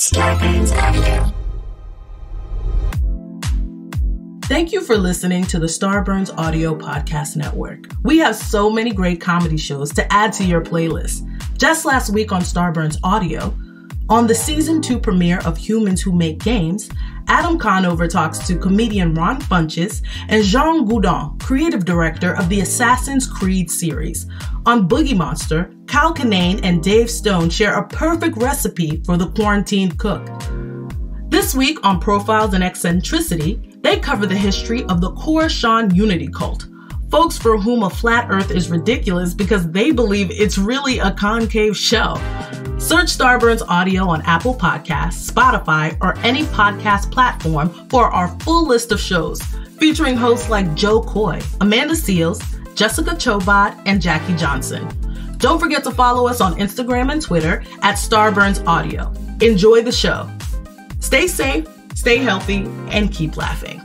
Starburns Audio. Thank you for listening to the Starburns Audio Podcast Network. We have so many great comedy shows to add to your playlist. Just last week on Starburns Audio, on the Season 2 premiere of Humans Who Make Games, Adam Conover talks to comedian Ron Funches and Jean Goudon, creative director of the Assassin's Creed series. On Boogie Monster, Kyle Kinane and Dave Stone share a perfect recipe for the quarantined cook. This week on Profiles in Eccentricity, they cover the history of the Coruscant Unity cult, folks for whom a flat earth is ridiculous because they believe it's really a concave shell. Search Starburns Audio on Apple Podcasts, Spotify, or any podcast platform for our full list of shows, featuring hosts like Joe Coy, Amanda Seales, Jessica Chobot, and Jackie Johnson. Don't forget to follow us on Instagram and Twitter at Starburns Audio. Enjoy the show. Stay safe, stay healthy, and keep laughing.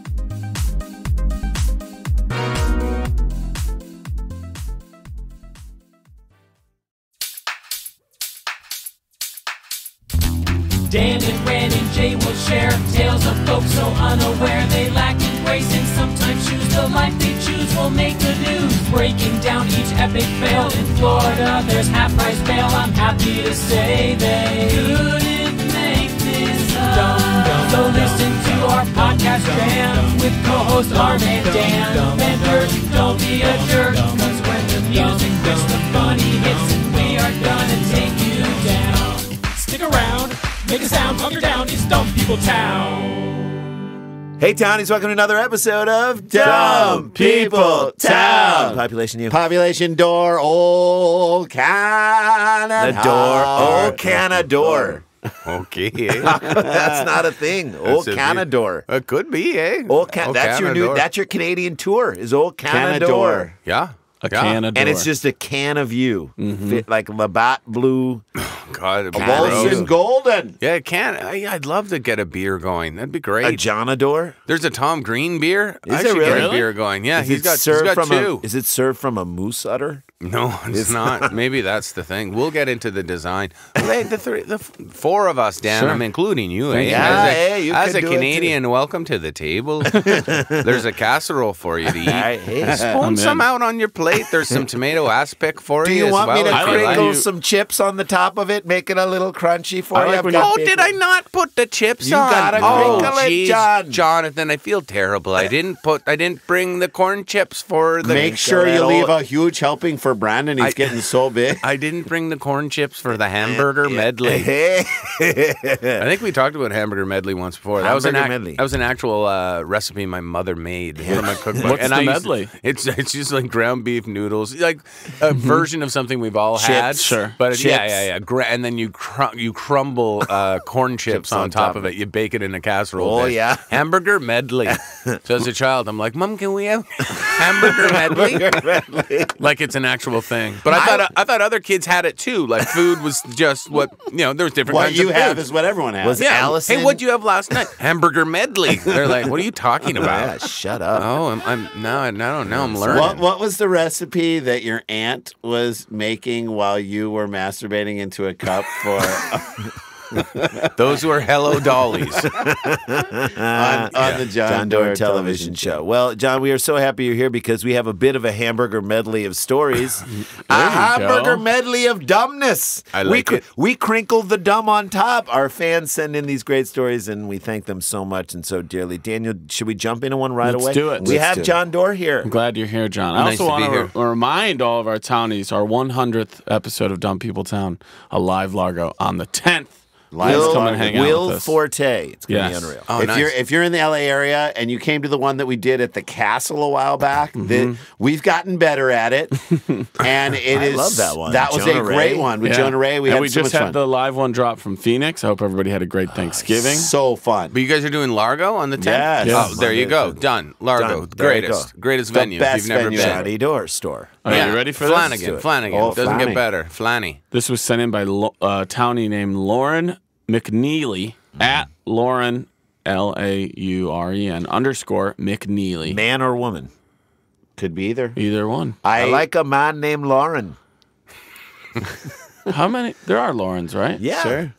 Dan and Ren and Jay will share tales of folks so unaware they lack in grace and sometimes choose the life they choose will make the news. Breaking down each epic fail in Florida, there's half-price bail. I'm happy to say they couldn't make this up. So listen to our podcast jam with co-host Arm and Dan. Bender, don't be a jerk, cause when the music hits, the funny hits, and we are gonna take you down. Stick around. Make a sound, hunker down, it's Dumb People Town. Hey, Townies, welcome to another episode of Dumb People Town. Population you. Population Dore, Old Canada. The door. Old Canada. Okay. That's not a thing. Old Canada. It could be, eh? That's your new. That's your Canadian tour. Is Old Canada. Yeah. A can of And it's just a can of you. Fit like Labatt Blue. God, it'd be Molson gross. Golden. Yeah, it can. I'd love to get a beer going. That'd be great. A Jonador. There's a Tom Green beer. Is I there should get really? a beer going. Yeah, Is he's it got served from two. Is it served from a moose udder? No, it's not. Maybe that's the thing. We'll get into the design. Hey, the four of us, Dan, Sure. I'm including you. Eh? Yeah, you as could a do it Canadian, welcome to the table. There's a casserole for you to eat. Hey, Spoon some out on your plate. There's some tomato aspic for do you you as want well. me to if you crinkle like. some chips on the top of it, make it a little crunchy for you? Oh, did I not put the chips You on? gotta oh, crinkle it, geez, John. Jonathan, I feel terrible. I didn't bring the corn chips for the. Make sure you leave a huge helping for Brandon. He's getting so big. I didn't bring the corn chips for the hamburger medley. I think we talked about hamburger medley once before. That was an actual recipe my mother made. One of my cookbooks. What's the medley? It's just like ground beef noodles, like a version of something we've all had. Sure. But Chips. yeah. And then you crumble corn chips on top of it. You bake it in a casserole. Oh, dish. yeah. Hamburger medley. So as a child, I'm like, Mom, can we have hamburger medley? Like it's an actual thing. But I thought other kids had it too. Like food was just what there was different What kinds you of have food. is what everyone has. Was it Allison? Hey, what'd you have last night? Hamburger medley. They're like, what are you talking about? Yeah, shut up. Oh, I don't know. I'm learning. What was the recipe that your aunt was making while you were masturbating into a cup for Those were Hello Dollies. on the Jon Dore television show? Well, John, we are so happy you're here because we have a bit of a hamburger medley of stories. A hamburger medley of dumbness. I like it. We crinkled the dumb on top. Our fans send in these great stories, and we thank them so much and so dearly. Daniel, should we jump into one right Let's away? do it. We Let's have do it. Jon Dore here. I'm glad you're here, John. I Nice also to be want to remind all of our townies, our 100th episode of Dumb People Town, a live Largo on the 10th. Please come and hang out Will with us. Forte. It's going to Yes. be unreal. Oh, nice. If you're in the LA area and you came to the one that we did at the Castle a while back, we've gotten better at it, and I love that one. That was Jonah a great Ray. one with Jonah Ray. We had so so much much fun. fun. The live one drop from Phoenix. I hope everybody had a great Thanksgiving. So fun. But you guys are doing Largo on the 10th? Yes. Oh, there you go. Done. Largo. Done. There you Greatest The venue if best you've never venue. been. Johnny Dore store. Are you ready for Flanagan. this? Flanagan. Oh, Doesn't Flanny. get better. Flanny. This was sent in by a townie named Lauren McNeely at Lauren, LAUREN _ McNeely. Man or woman? Could be either. Either one. I like a man named Lauren. How many? There are Laurens, right? Yeah. Sure.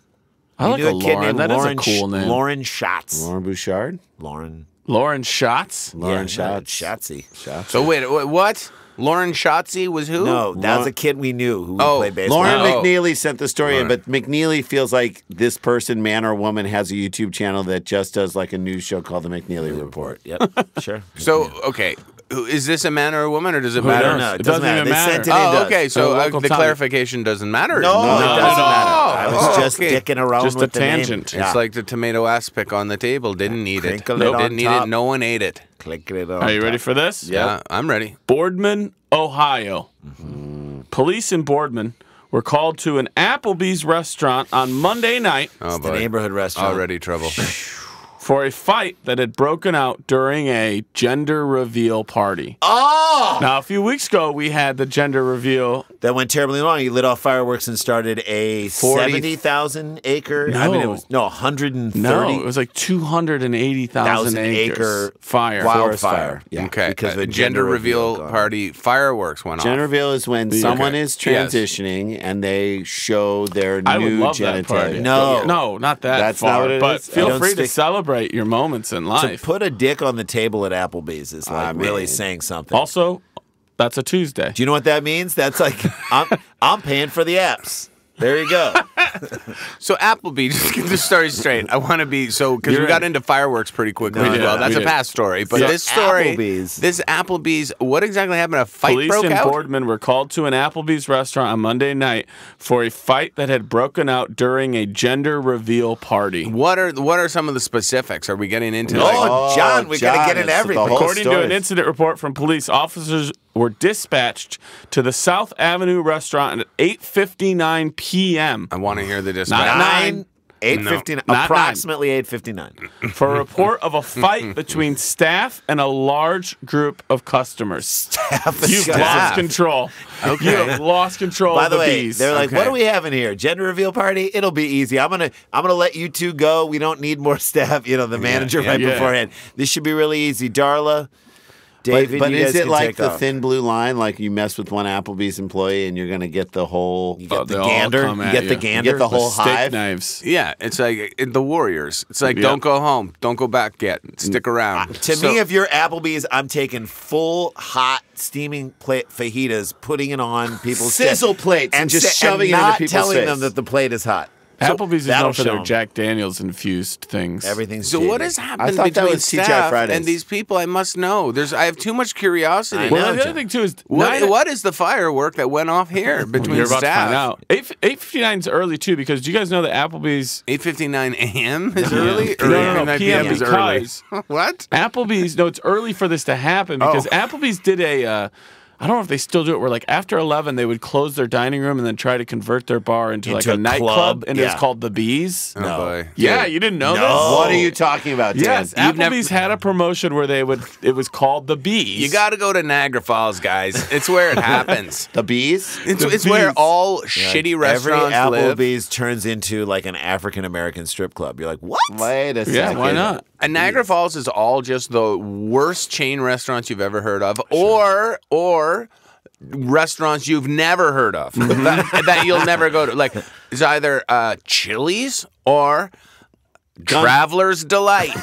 I like a kid Lauren. named That is Lauren a cool name. Lauren Schatz. Lauren Bouchard? Lauren Schatz? Lauren Schatzzy. So wait, what? Lauren Schatzy was who? No, that was a kid we knew who played baseball. Lauren McNeely sent the story in, but McNeely feels like this person, man or woman, has a YouTube channel that just does like a news show called The McNeely Report. Yep, sure. So, okay. Is this a man or a woman, or does it matter? knows? No, It doesn't even They matter. sent it in. Oh, does. okay. So local the time. clarification doesn't matter. No, it doesn't matter. I was just okay. dicking around Just a with the tangent. name. It's like the tomato aspic on the table. Didn't need it. Crinkle it on Didn't need top. it. No one ate it. Clicking it on. Are you ready for this? Yeah, I'm ready. Boardman, Ohio. Police in Boardman were called to an Applebee's restaurant on Monday night Oh, The boy. neighborhood restaurant. Already trouble. for a fight that had broken out during a gender reveal party. Oh! Now, a few weeks ago, we had the gender reveal. That went terribly wrong. You lit off fireworks and started a 70,000 acre. No. I mean, it was 130. No, it was like 280,000 acre fire. wildfire. Yeah. Okay. Because of a gender reveal gone. party fireworks went Gender off. reveal is when someone Okay. is transitioning and they show their I would new love that party. genitalia. No. Not that That's far. not what it but is? feel Don't free to stick- celebrate your moments in To life. put a dick on the table at Applebee's is like I really mean- saying something. Also, that's a Tuesday. Do you know what that means? That's like I'm paying for the apps. There you go. So Applebee, just get the story straight. I want to be because we got into fireworks pretty quickly. No, as well. no, That's we a did. past story. But So this story, Applebee's. what exactly happened? A fight Police broke in out. Boardman were called to an Applebee's restaurant on Monday night for a fight that had broken out during a gender reveal party. What are some of the specifics? Are we getting into? Oh, John, we got to get into it's the everything. whole According to story. an incident report from police, officers were dispatched to the South Avenue restaurant at 8:59 p.m. I want to hear the Not dispatch. 8:59, not approximately 8:59. for a report of a fight between staff and a large group of customers. You've Staff. lost control. Okay. You have lost control By of the the way, bees. they're like, Okay. "What are we having here? Gender reveal party? It'll be easy. I'm gonna let you two go. We don't need more staff." You know, the manager right yeah. beforehand. This should be really easy. Darla, David, But you is guys it can like take the off. thin blue line? Like you mess with one Applebee's employee and you're going to get the whole. You get the They'll all gander. come You at get the you. gander. You get the whole Steak hive. knives. Yeah, it's like the Warriors. It's like Yeah. don't go home, don't go back yet. Stick around. To me, if you're Applebee's, I'm taking full hot steaming plate fajitas, putting it on people's Sizzle chest, plates and just sa- shoving it and into not people's telling face. them that the plate is hot. Applebee's is that'll known for show their 'em. Jack Daniels infused things. Everything's so what has I happened thought that between was TGI staff Fridays. and these people? I must know. I have too much curiosity. I Well, know, the other John. thing too is What is the firework that went off here between you're about staff? to find out. 8:59 is early too because do you guys know that Applebee's 8:59 a.m. is Yeah. early, or No, 8:59 PM is early? because What? Applebee's, no, it's early for this to happen because Applebee's did I don't know if they still do it, where like after 11 they would close their dining room and then try to convert their bar into like Into a a nightclub, club, and it was yeah. called the Bees. Oh boy. Yeah, you didn't know No. this? What are you talking about, Dan? Yes, Applebee's had a promotion where it was called the Bees. You got to go to Niagara Falls, guys. It's where it happens. The bees? It's where all shitty restaurants Every live. Applebee's turns into like an African American strip club. You're like, what? Wait a second. Yeah, why not? And Niagara Falls is all just the worst chain restaurants you've ever heard of, or restaurants you've never heard of that you'll never go to. Like it's either Chili's or Traveler's Delight.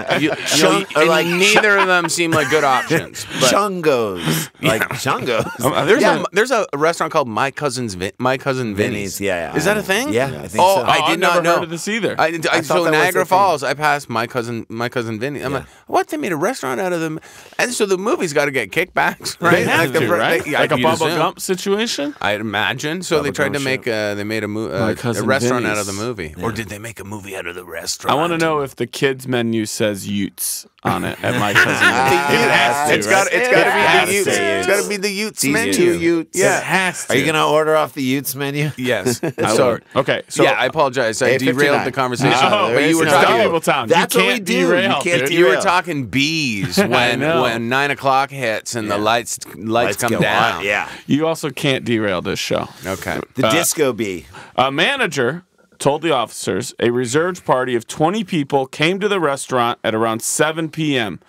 And neither of them seem like good options. But Chungos. Like Chungos. there's a restaurant called My Cousin Vinny's. Vinny's, yeah. Is that a thing? Yeah, I think so. I I've did not never know. heard of this either. I thought that so was Niagara a thing. Falls, I passed My Cousin Vinny. I'm like, what? They made a restaurant out of them, and so the movie's got to get kickbacks, right? They have to, right? Like a you'd Bubba assume. Gump situation? I'd imagine. So they tried to make they made a My a Cousin restaurant Vinny's. out of the movie, or did they make a movie out of the restaurant? I want to know if the kids menu says Utes on it at My Cousin Vinny's. It's got to be the Utes. say It's got to be the Utes These menu. two Utes. Yeah. It has to. Are you going to order off the Utes menu? Yes. I So would. Okay, so yeah, I apologize. I 8:59. derailed the conversation. No, but you were it's talking. Valuable Town. That's you what we can't do. You derail, can't dude. You were derail. talking bees I when know. 9 o'clock hits and the lights come go down. on. Yeah. You also can't derail this show. Okay. The disco bee. A manager told the officers a reserved party of 20 people came to the restaurant at around 7 p.m.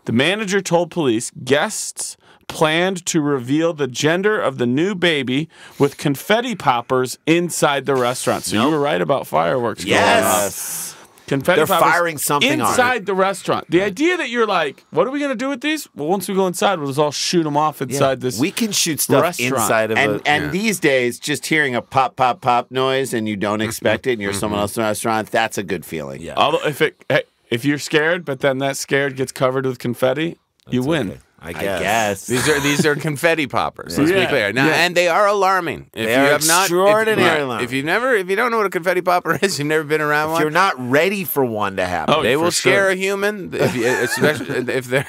The manager told police guests planned to reveal the gender of the new baby with confetti poppers inside the restaurant. So you were right about fireworks going off. Confetti They're poppers firing something inside the restaurant. The idea that you're like, what are we going to do with these? Well, once we go inside, we'll just all shoot them off inside this. We can shoot stuff restaurant. inside of And these days, just hearing a pop, pop, pop noise and you don't expect it and you're someone else in the restaurant, that's a good feeling. Yeah. Although if you're scared, but then that scared gets covered with confetti, you win. Okay. I guess. These are confetti poppers. Let's be clear. Now, and they are alarming. If They you are have not, extraordinarily alarming. If you don't know what a confetti popper is, you've never been around one. You're not ready for one to happen. They will scare sure. a human, especially if they're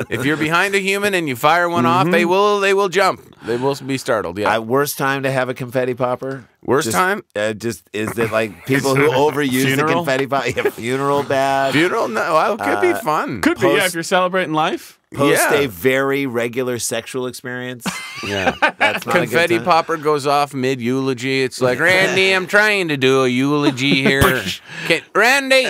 if you're behind a human and you fire one off, they will jump. They will be startled. Yeah. Worst time to have a confetti popper? Worst time? Just is that like people who overuse the confetti popper? Yeah, funeral bad. Funeral? No, well, it could be fun. Could be, if you're celebrating life. Post a very regular sexual experience. Yeah. That's not a good Confetti time. popper goes off mid-eulogy. It's like, Randy, I'm trying to do a eulogy here. Randy!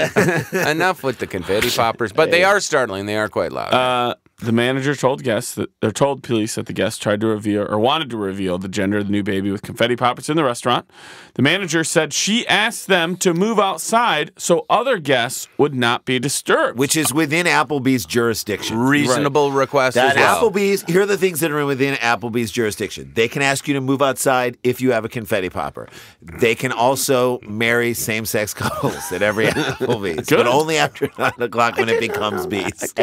Enough with the confetti poppers. But they are startling. They are quite loud. The manager told police that the guests tried to reveal or wanted to reveal the gender of the new baby with confetti poppers in the restaurant. The manager said she asked them to move outside so other guests would not be disturbed. Which is within Applebee's jurisdiction. Reasonable request That as well. Applebee's, here are the things that are within Applebee's jurisdiction. They can ask you to move outside if you have a confetti popper. They can also marry same-sex couples at every Applebee's, but only after 9 o'clock when it becomes bees.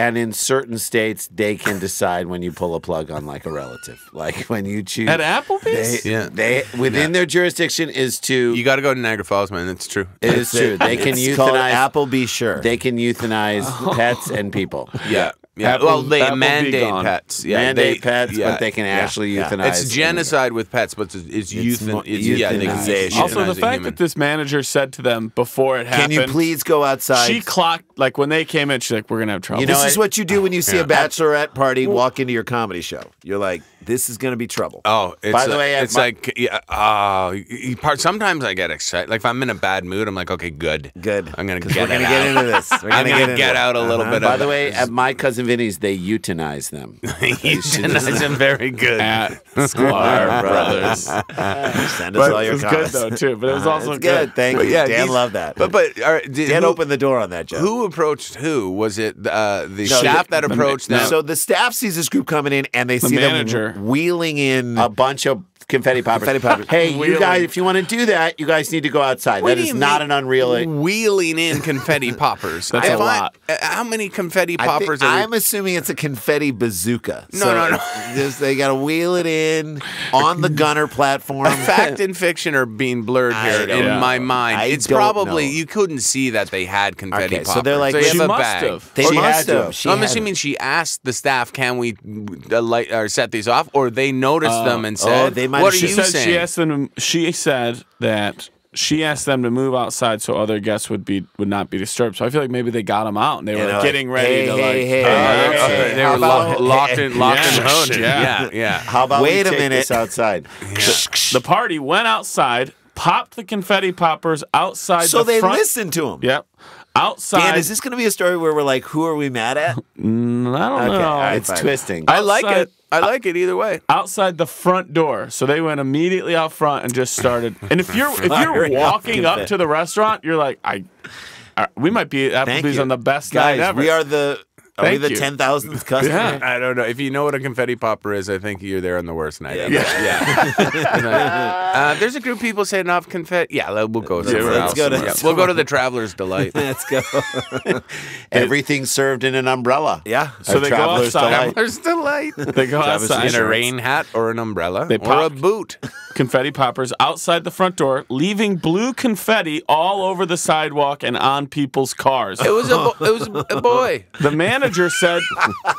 And in certain states, they can decide when you pull a plug on like a relative. Like when you choose At Applebee's? They within their jurisdiction is to. You got to go to Niagara Falls, man. It's true. It is true. They can It's called euthanize Applebee, sure. They can euthanize pets and people. Yeah. Yeah, Apple- well, they Apple be mandate gone. pets. Yeah, Mandate pets, but they can actually euthanize. It's genocide with pets, but it's euthanization. euthanization. Also, the fact that this manager said to them before it happened, Can you please go outside? she clocked, like when they came in, she's like, we're going to have trouble. This is what you do when you see a bachelorette party walk into your comedy show. You're like, this is going to be trouble. Oh, it's By the way, it's like sometimes I get excited. Like if I'm in a bad mood, I'm like, okay, good. I'm gonna get into this. We're I'm gonna gonna get out a little bit. By of the it. way, at my cousin Vinny's, they euthanize them. Euthanize them very good. At Sklar Brothers. Send us all your It was good, comments. though, too. But it was also It's good. Thank you. yeah, Dan these- loved that. But Dan opened the door on that joke. Who approached who? Was it the staff that approached them? So the staff sees this group coming in, and they see manager. them wheeling in A bunch of confetti poppers. Hey, you guys, if you want to do that, you guys need to go outside. What That do is you not mean, an unreal. wheeling in confetti poppers. That's a lot. How many confetti I think- poppers are I'm assuming it's a confetti bazooka. No. Just, they got to wheel it in on the gunner platform. Fact and fiction are being blurred here in don't my know. mind. I It's don't probably know. you couldn't see that they had confetti Okay, poppers. so they're like, they She have a must bag. have. They She must had to. have. She I'm had assuming she asked the staff, "Can we light or set these off?" Or they noticed them and said, they might "What have- are She you said saying?" she said that she asked them to move outside so other guests would not be disturbed. So I feel like maybe they got them out and they were they're getting like, ready to They How were about- locked in Yeah. hood. Yeah. Yeah. How about Wait we a take minute. this outside? The party went outside, popped the confetti poppers outside So the they front. listened to him. Yep. Outside. Dan, is this going to be a story where we're like, who are we mad at? I don't know. all right. It's fine. twisting. I like Outside- it. I like it either way. outside the front door. So they went immediately out front and just started. And if you're Firing walking off up to the restaurant, you're like, we might be at Thank Applebee's you. on the best Guys, night ever. we are the Thank you. 10,000th customer? Yeah. I don't know. If you know what a confetti popper is, I think you're there on the worst night. There's a group of people saying off confetti. Yeah, we'll go. somewhere let's else. go to- Yeah, we'll go to the Traveler's Delight. Let's go. Everything's served in an umbrella. Yeah. So they go Traveler's outside. Delight. Traveler's Delight. They go outside. In a rain hat or an umbrella They or a pop- boot. confetti poppers outside the front door, leaving blue confetti all over the sidewalk and on people's cars. It was a boy. The manager said,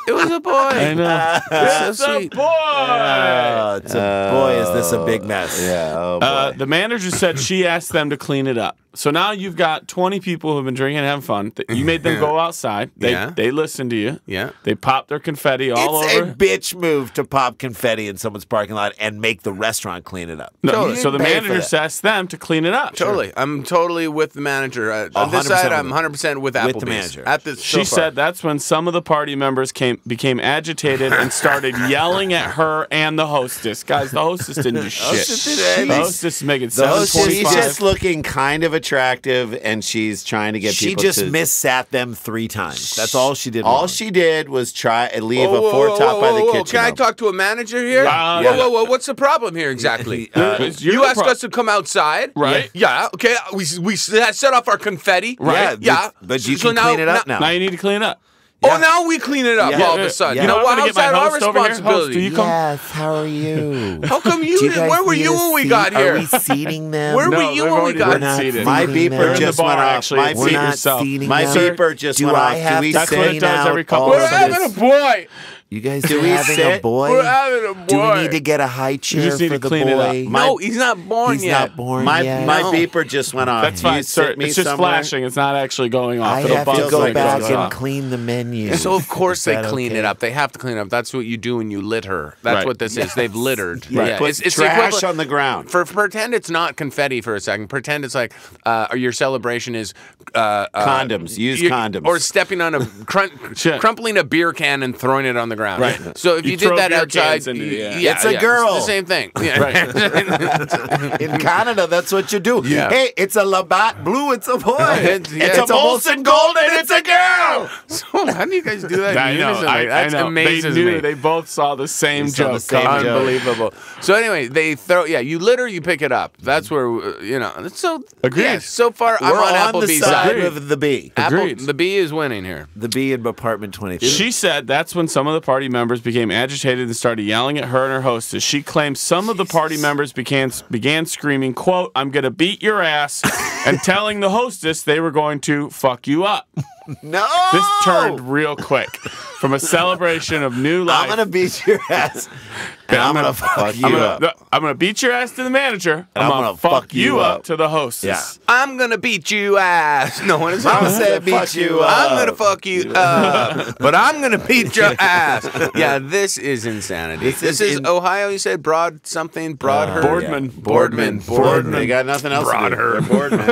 It was a boy. I know. It's so It's a sweet. boy! It's a boy, is this a big mess? Yeah. Oh boy. The manager said she asked them to clean it up. So now you've got 20 people who've been drinking and having fun. You made them go outside. They listened to you. Yeah. They popped their confetti all It's over. a bitch move to pop confetti in someone's parking lot and make the restaurant clean it up. No, You so the didn't pay for manager that. asked them to clean it up. Totally. I'm totally with the manager. On this 100% side, with I'm him. 100% with Applebee's. With the manager. At this, She said that's when some of the party members became agitated and started yelling at her and the hostess. Guys, the hostess didn't do shit. Hostess did anything. The hostess is making She's $7.25. just looking kind of attractive, and she's trying to get She people just to... missat them 3 times. That's all she did. All wrong. she did was try and leave Whoa, a foretop by the whoa, kitchen. Can I open. talk to a manager here? Whoa. What's the problem here exactly? It's your You asked pro- us to come outside, Right. Yeah. Okay. We set off our confetti, Right. Yeah. But you So can clean it up now. Now you need to clean it up. Oh, now we clean it up Yeah. all of a sudden. Yeah. You know I'm what? gonna How's get my that our host over here. Host, responsibility? do you come? Yes, how are you? How come you Do didn't? guys Where were need you a when we seat? got here? Are we seating them? Where No, were you they've when we already got been here? seated. My Feeding beeper them. just Bar, went off. actually. My It's We're seat not yourself. seating My them. beeper just Do went I off. Do have we to That's what it clean does out every couple all We're of of having this? a boy. You guys Do are we having sit? a boy? We're having a boy. Do we need to get a high chair just need for to the clean it up. boy? No, he's not born He's yet. not born My yet. my No. beeper just went off. That's Can you fine, sit sir. me It's just somewhere? flashing. It's not actually going off. I It'll have to buzz go like it back goes and off. clean the menu. So of course Is they that clean okay? it up. They have to clean it up. That's what you do when you litter. That's Right. what this is. They've littered. Right. Yeah, Put it's the trash equivalent- on the ground. For pretend it's not confetti for a second. Pretend it's like your celebration is Condoms. Use condoms. or stepping on a Shit. crumpling a beer can and throwing it on the ground. Right. So if You you, did throw that beer outside, cans into the air. It's a girl. It's the same thing. Yeah. Right. In Canada, that's what you do. Yeah. Hey, it's a Labatt Blue, it's a boy. It's- yeah. It's a Molson Gold, and it's a girl. So how do you guys do that? I in know. unison? Like, I that's know. amazes They knew. me. They both saw the same saw the joke. same joke. Unbelievable. So anyway, they throw. Yeah, you litter, you pick it up. That's where you know. So Agreed. yeah, so far, We're I'm on on the Applebee's side side. of the B. Agreed. The B is winning here. The B in apartment 23. She said that's when some of the party members became agitated and started yelling at her and her hostess. She claims some of the party members began screaming, quote, "I'm going to beat your ass," and telling the hostess they were going to fuck you up. No! This turned real quick from a celebration of new life. I'm going to beat your ass. And I'm going to fuck you up. I'm gonna beat your ass to the manager. And I'm I'm gonna gonna fuck fuck you you up up. to the hostess. I'm gonna beat you ass. No one is. Mama said beat you up. I'm gonna fuck you up, but I'm gonna beat your ass. Yeah, this is insanity. This is Ohio. You said Broadhurst. Boardman. They got nothing else to do. They're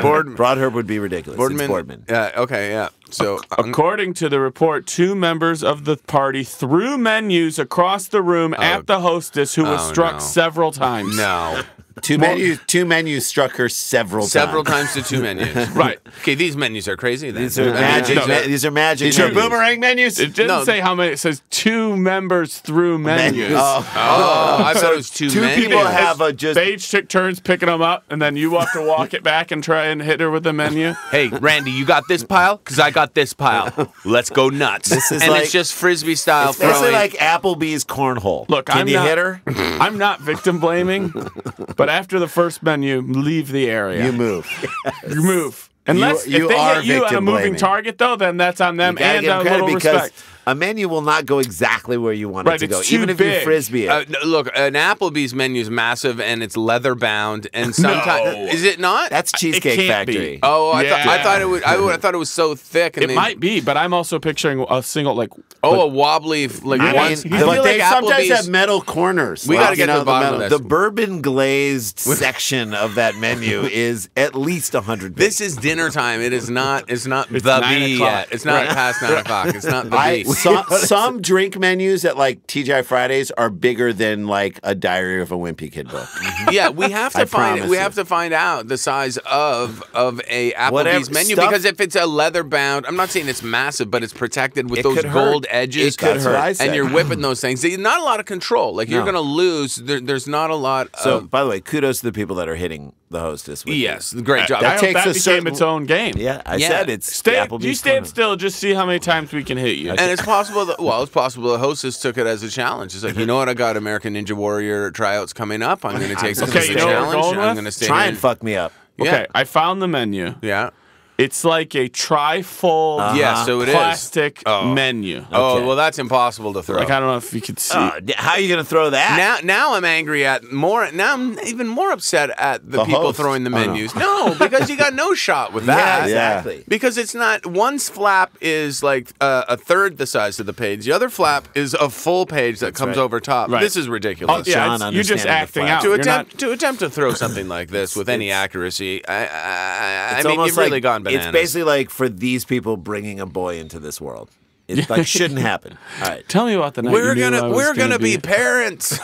Boardman. Broadherb would be ridiculous. It's Boardman. Okay, yeah. So According to the report, 2 members of the party threw menus across the room at the hostess, who was struck several times. no. Two menus struck her several Times to 2 menus. Right. Okay, these menus are crazy. Then. These are magic. These are magic. These are menus. boomerang menus. It didn't say how many. It says 2 members threw menus. Oh, I thought it was 2 Two menus. people have a just. They each took turns picking them up, and then you have to walk it back and try and hit her with the menu. Hey, Randy, you got this pile? Because I got this pile. Let's go nuts. This is and like- it's just Frisbee style It's basically throwing. like Applebee's cornhole. Look, Can I'm you not, hit her? I'm not victim blaming, but after the first menu, leave the area. You move. You move. Unless You if they are hit you on a victim moving blaming. target, though, then that's on them You gotta and give a them credit little because respect. a menu will not go exactly where you want it Right, to go, it's too even if you big. frisbee it. No, look, an Applebee's menu is massive and it's leather bound, and sometimes No. is it not? That's Cheesecake can't be. Factory. Oh, I Yeah. thought it would. I thought it was so thick. And It might be, but I'm also picturing a single, like, a wobbly like I one. mean, I feel But they like sometimes Applebee's. have metal corners. We Like, gotta get to the bottom of metal- this. The bourbon glazed section of that menu is at least 100. This is dinner time. It is not. It's not It's the 9 B o'clock. yet. It's not past 9 o'clock. It's not the B. Some drink menus at like TGI Fridays are bigger than like a Diary of a Wimpy Kid book. Yeah, we have I to find. promise We you. have to find out the size of a Applebee's Whatever menu stuff- because if it's a leather bound, I'm not saying it's massive, but it's protected with It those could hurt. gold edges. It could That's what I hurt. said. And you're whipping those things. There's not a lot of control. Like you're No. going to lose. There's not a lot. So, of, by the way, kudos to the people that are hitting the hostess. With yes, great job. I hope takes that a became certain- its own game. Yeah, I Yeah. said it's Stay, Applebee's you stand corner. still, just see how many times we can hit you. And it's possible that, it's possible the hostess took it as a challenge. It's like, you know what? I got American Ninja Warrior tryouts coming up. I'm going to take this Okay, as a you know what we're challenge. going I'm with? going to stay Try here. and fuck me up. Okay, Yeah. I found the menu. Yeah. It's like a tri-fold so it is. plastic menu. Oh, well, that's impossible to throw. Like, I don't know if you could see. How are you going to throw that? Now I'm angry at more. Now I'm even more upset at the people host. throwing the menus. No, because you got no shot with that. Yeah, exactly. Because it's not. One's flap is like a third the size of the page. The other flap is a full page that comes over top. Right. This is ridiculous. You're just acting out. To attempt to throw something like this with any accuracy, I mean, you've really gone bananas. It's basically like for these people bringing a boy into this world. It like shouldn't happen. All right. Tell me about the night We're gonna be parents.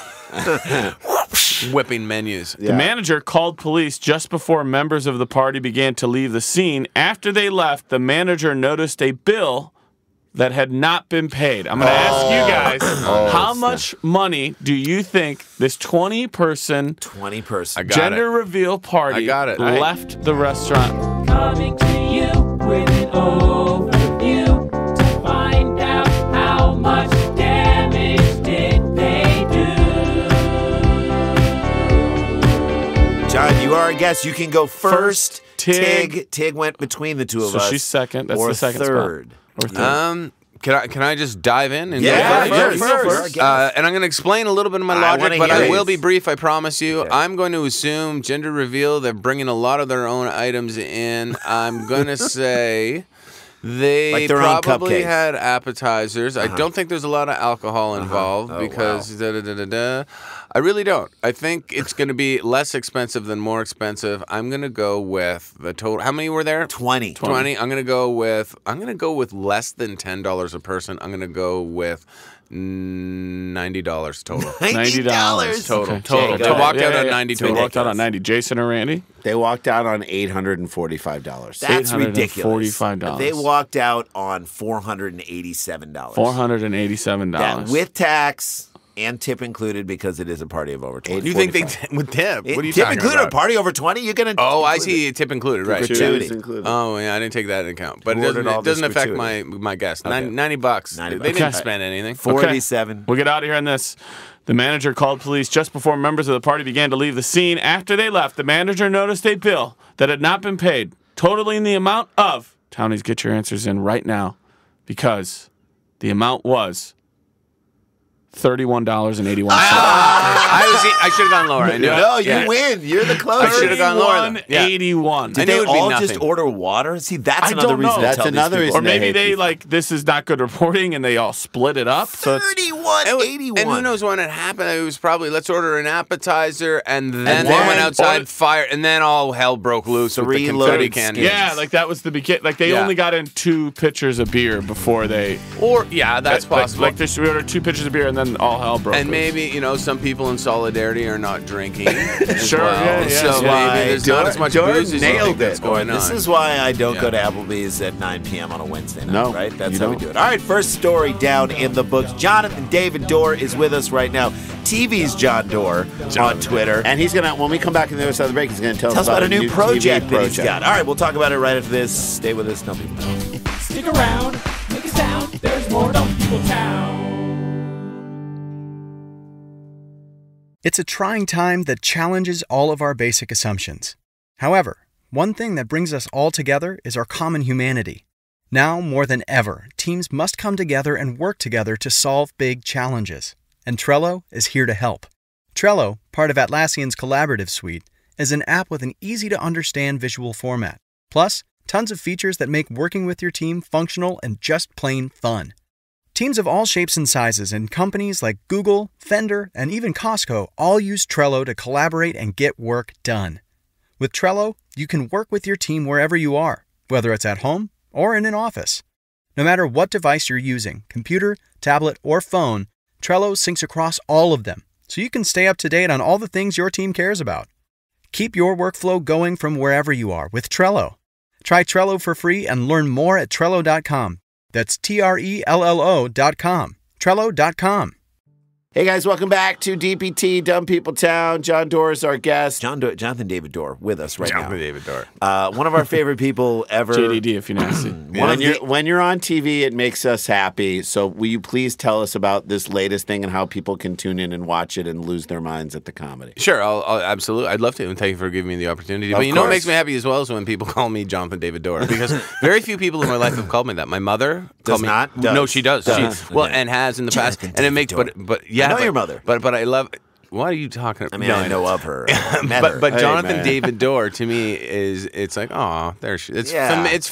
Whipping menus. The manager called police just before members of the party began to leave the scene. After they left, the manager noticed a bill that had not been paid. I'm going to ask you guys, how much money do you think this 20-person gender reveal party left the restaurant? Coming to you with an overview to find out how much damage did they do. John, you are our guest. You can go first. Tig. Tig went between the two of us. So she's second. That's or the second third. spot. Or third. Can I just dive in? And Yeah, go first. And I'm going to explain a little bit of my logic, wanna but hear I it. will be brief, I promise you. Okay. I'm going to assume gender reveal, they're bringing a lot of their own items in. I'm going to say they Like their own probably cupcakes. had appetizers. I don't think there's a lot of alcohol involved because da-da-da-da-da. I really don't. I think it's going to be less expensive than more expensive. I'm going to go with the total. How many were there? 20. 20. I'm going to go with less than $10 a person. I'm going to go with $90 total. $90 Total. Okay. Total. Okay, They go walked ahead. out on 90 They total. walked out on 90. Jason or Randy? They walked out on $845. That's ridiculous. $845. They walked out on $487. $487. That with tax and tip included because it is a party of over 20. You think they would tip? What are you tip talking included? about? A party over 20? You're gonna? Oh, I see. Tip included, right? Gratuity. Included. Oh, yeah, I didn't take that into account. But Who ordered all it doesn't this affect gratuity? my guess. Okay. $90. $90. They didn't Okay. spend anything. 47. We'll get out of here on this. The manager called police just before members of the party began to leave the scene. After they left, the manager noticed a bill that had not been paid, totaling the amount of... Townies, get your answers in right now, because the amount was $31.81. I should have gone lower. I knew No, it. you win. You're the I closer. should have gone lower. Then. Yeah. $81. Did I knew they it would be all nothing. just order water? See, that's I another don't reason. know. To That's tell another these reason people. Or maybe hate they people. this is not good reporting and they all split it up. So it's 31.81. And who knows when it happened? It was probably let's order an appetizer, and then they then- went outside, fire, and then all hell broke loose with the 3 confetti loaded candy. skins. yeah, like that was the beginning. Like they Yeah. only got in 2 pitchers of beer before they. Or yeah, that's possible. Like we ordered 2 pitchers of beer and then all hell broke. And loose. maybe, some people in solidarity are not drinking. as Sure, well. yeah, yeah. So This is why maybe there's not as much Dore booze as you nailed think that's it. going on. This is why I don't Yeah. go to Applebee's at 9 p.m. on a Wednesday night, No, right? That's you how we don't. do it. All right, first story down in the books. Jonathan David Dore is with us right now. TV's Jon Dore on Twitter. And he's gonna, when we come back in the other side of the break, he's gonna tell Tell us about a new TV project that he's project. got. All right, we'll talk about it right after this. Stay with us. Don't be Stick around, make a sound. There's more Dumb People Town. It's a trying time that challenges all of our basic assumptions. However, one thing that brings us all together is our common humanity. Now, more than ever, teams must come together and work together to solve big challenges. And Trello is here to help. Trello, part of Atlassian's collaborative suite, is an app with an easy-to-understand visual format. Plus, tons of features that make working with your team functional and just plain fun. Teams of all shapes and sizes and companies like Google, Fender, and even Costco all use Trello to collaborate and get work done. With Trello, you can work with your team wherever you are, whether it's at home or in an office. No matter what device you're using, computer, tablet, or phone, Trello syncs across all of them, so you can stay up to date on all the things your team cares about. Keep your workflow going from wherever you are with Trello. Try Trello for free and learn more at Trello.com. That's Trello.com. Trello.com. Hey guys, welcome back to DPT, Dumb People Town. Jon Dore is our guest. Jonathan David Dore with us right now. Jonathan David Dore. One of our favorite people ever. JDD, if you're nasty. When you're on TV, it makes us happy. So will you please tell us about this latest thing and how people can tune in and watch it and lose their minds at the comedy? Sure, I'll absolutely. I'd love to, and thank you for giving me the opportunity. But you know what makes me happy as well is when people call me Jonathan David Dore, because very few people in my life have called me that. My mother Does not? Does. No, she does. Does. She, well, and has in the past, and it makes. But yeah, I know your mother. But I love. What are you talking about? I mean, I know of her. But Jonathan man. David Dore to me it's like, oh, there she. It's family. It's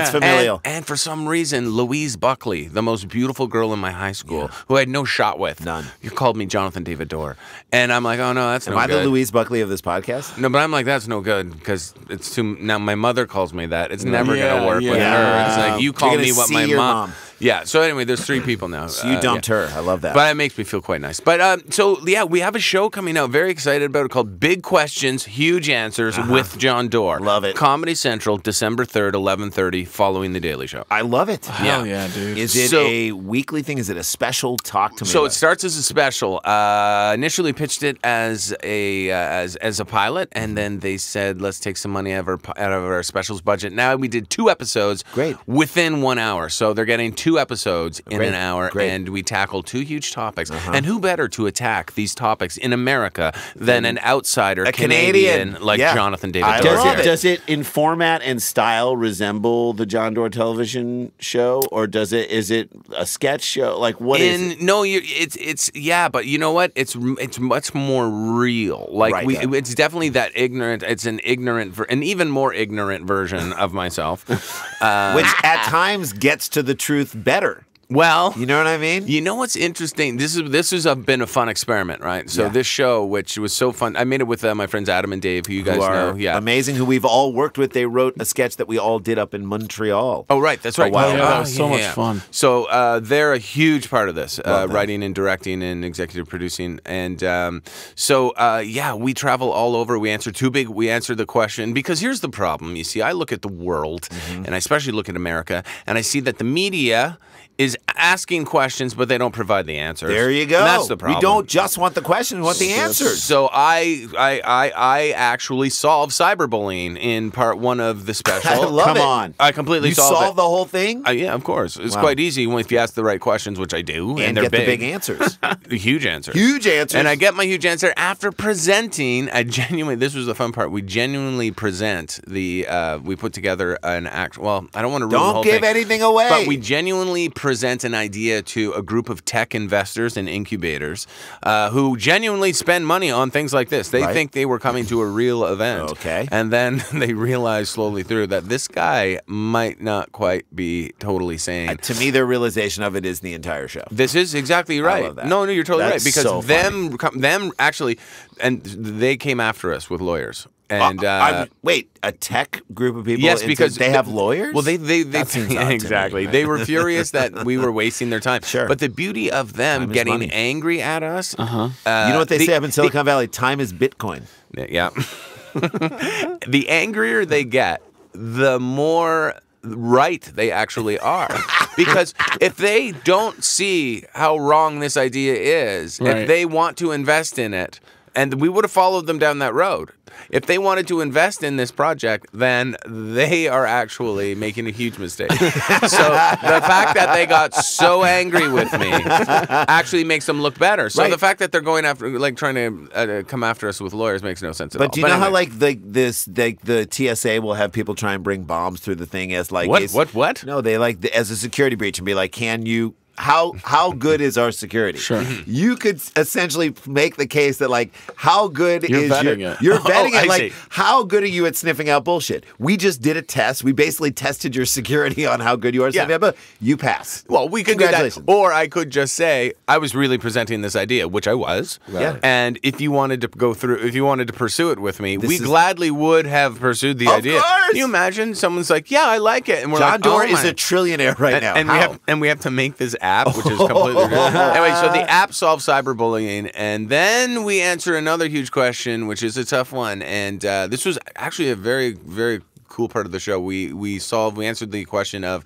familial. And for some reason, Louise Buckley, the most beautiful girl in my high school, who I had no shot with, none. You called me Jonathan David Dore, and I'm like, oh no, that's Am no I good. the Louise Buckley of this podcast? No, but I'm like, that's no good because it's too. Now my mother calls me that. It's never gonna work with her. It's like you call me what my mom. Yeah. So anyway, there's 3 people now. So you dumped her. I love that. But it makes me feel quite nice. But so yeah, we have a show coming out. Very excited about it, called Big Questions, Huge Answers with Jon Dore. Love it. Comedy Central, December 3rd, 11:30, following The Daily Show. I love it. Hell yeah, dude. Is it a weekly thing? Is it a special? Talk to me. So about it starts as a special. Initially pitched it as a pilot, and then they said, let's take some money out of our specials budget. Now we did 2 episodes. Great. Within 1 hour. So they're getting 2 episodes in an hour, Great. and we tackle 2 huge topics. And who better to attack these topics in America than an outsider, a Canadian like Yeah. Jonathan David I Dore? love it. Does it in format and style resemble the Jon Dore television show, or is it a sketch show? Like what is it? No, it's yeah, but you know what? It's much more real. Like Right. it's definitely that ignorant. It's an an even more ignorant version of myself, which at times gets to the truth better. Well, You know what I mean? you know what's interesting? This has been a fun experiment, right? So this show, which was so fun, I made it with my friends Adam and Dave, who you guys Who are know. Yeah, amazing, who we've all worked with. They wrote a sketch that we all did up in Montreal. Oh, right. That's right. while Oh, yeah, ago. that was so much fun. So they're a huge part of this, Love them. writing and directing and executive producing. And we travel all over. We answer we answer the question. Because here's the problem. You see, I look at the world, and I especially look at America, and I see that the media is asking questions, but they don't provide the answers. There you go. And that's the problem. We don't just want the questions, we want the answers. So I actually solved cyberbullying in part 1 of the special. I love it. Come on. I completely You solved solved it. the whole thing? Yeah, of course. It's Wow. quite easy if you ask the right questions, which I do, and they're get the big answers. huge answers. Huge answers. And I get my huge answer after presenting this was the fun part. We genuinely present we put together an act. Well, I don't want to ruin the Don't whole give thing, anything away. but we genuinely present an idea to a group of tech investors and incubators who genuinely spend money on things like this. They think they were coming to a real event. Okay. And then they realize slowly through that this guy might not quite be totally sane. To me, their realization of it is the entire show. This is exactly right. love that. No, you're totally That's right. Because so them actually, and they came after us with lawyers. And wait, a tech group of people? yes, because they have lawyers? Well, they That seems odd to me. exactly. They were furious that we were wasting their time. Sure. But the beauty of them Time is getting money. angry at us. you know what they say up in Silicon Valley? Time is Bitcoin. Yeah. The angrier they get, the more right they actually are. Because if they don't see how wrong this idea is, Right. if they want to invest in it, and we would have followed them down that road. If they wanted to invest in this project, then they are actually making a huge mistake. So the fact that they got so angry with me actually makes them look better. So Right. the fact that they're going after, like trying to come after us with lawyers makes no sense at all. But do you know how anyway. like the TSA will have people try and bring bombs through the thing as like What? No, they like as a security breach and be like, can you? How good is our security? Sure. You could essentially make the case that like how good You're is vetting your it. you're vetting I it like see. how good are you at sniffing out bullshit? We just did a test. We basically tested your security on how good you are at sniffing out bullshit. You pass. Well, we could do that, Congratulations. or I could just say I was really presenting this idea, which I was. Yeah. And if you wanted to go through, if you wanted to pursue it with me, we is- gladly would have pursued the Of idea. course! Can you imagine? Someone's like, "Yeah, I like it," and we're Jon like, Dore "Oh is my." a trillionaire right now. And How? we have to make this app, which is completely anyway. So the app solves cyberbullying, and then we answer another huge question, which is a tough one. And this was actually a very, very cool part of the show. We answered the question of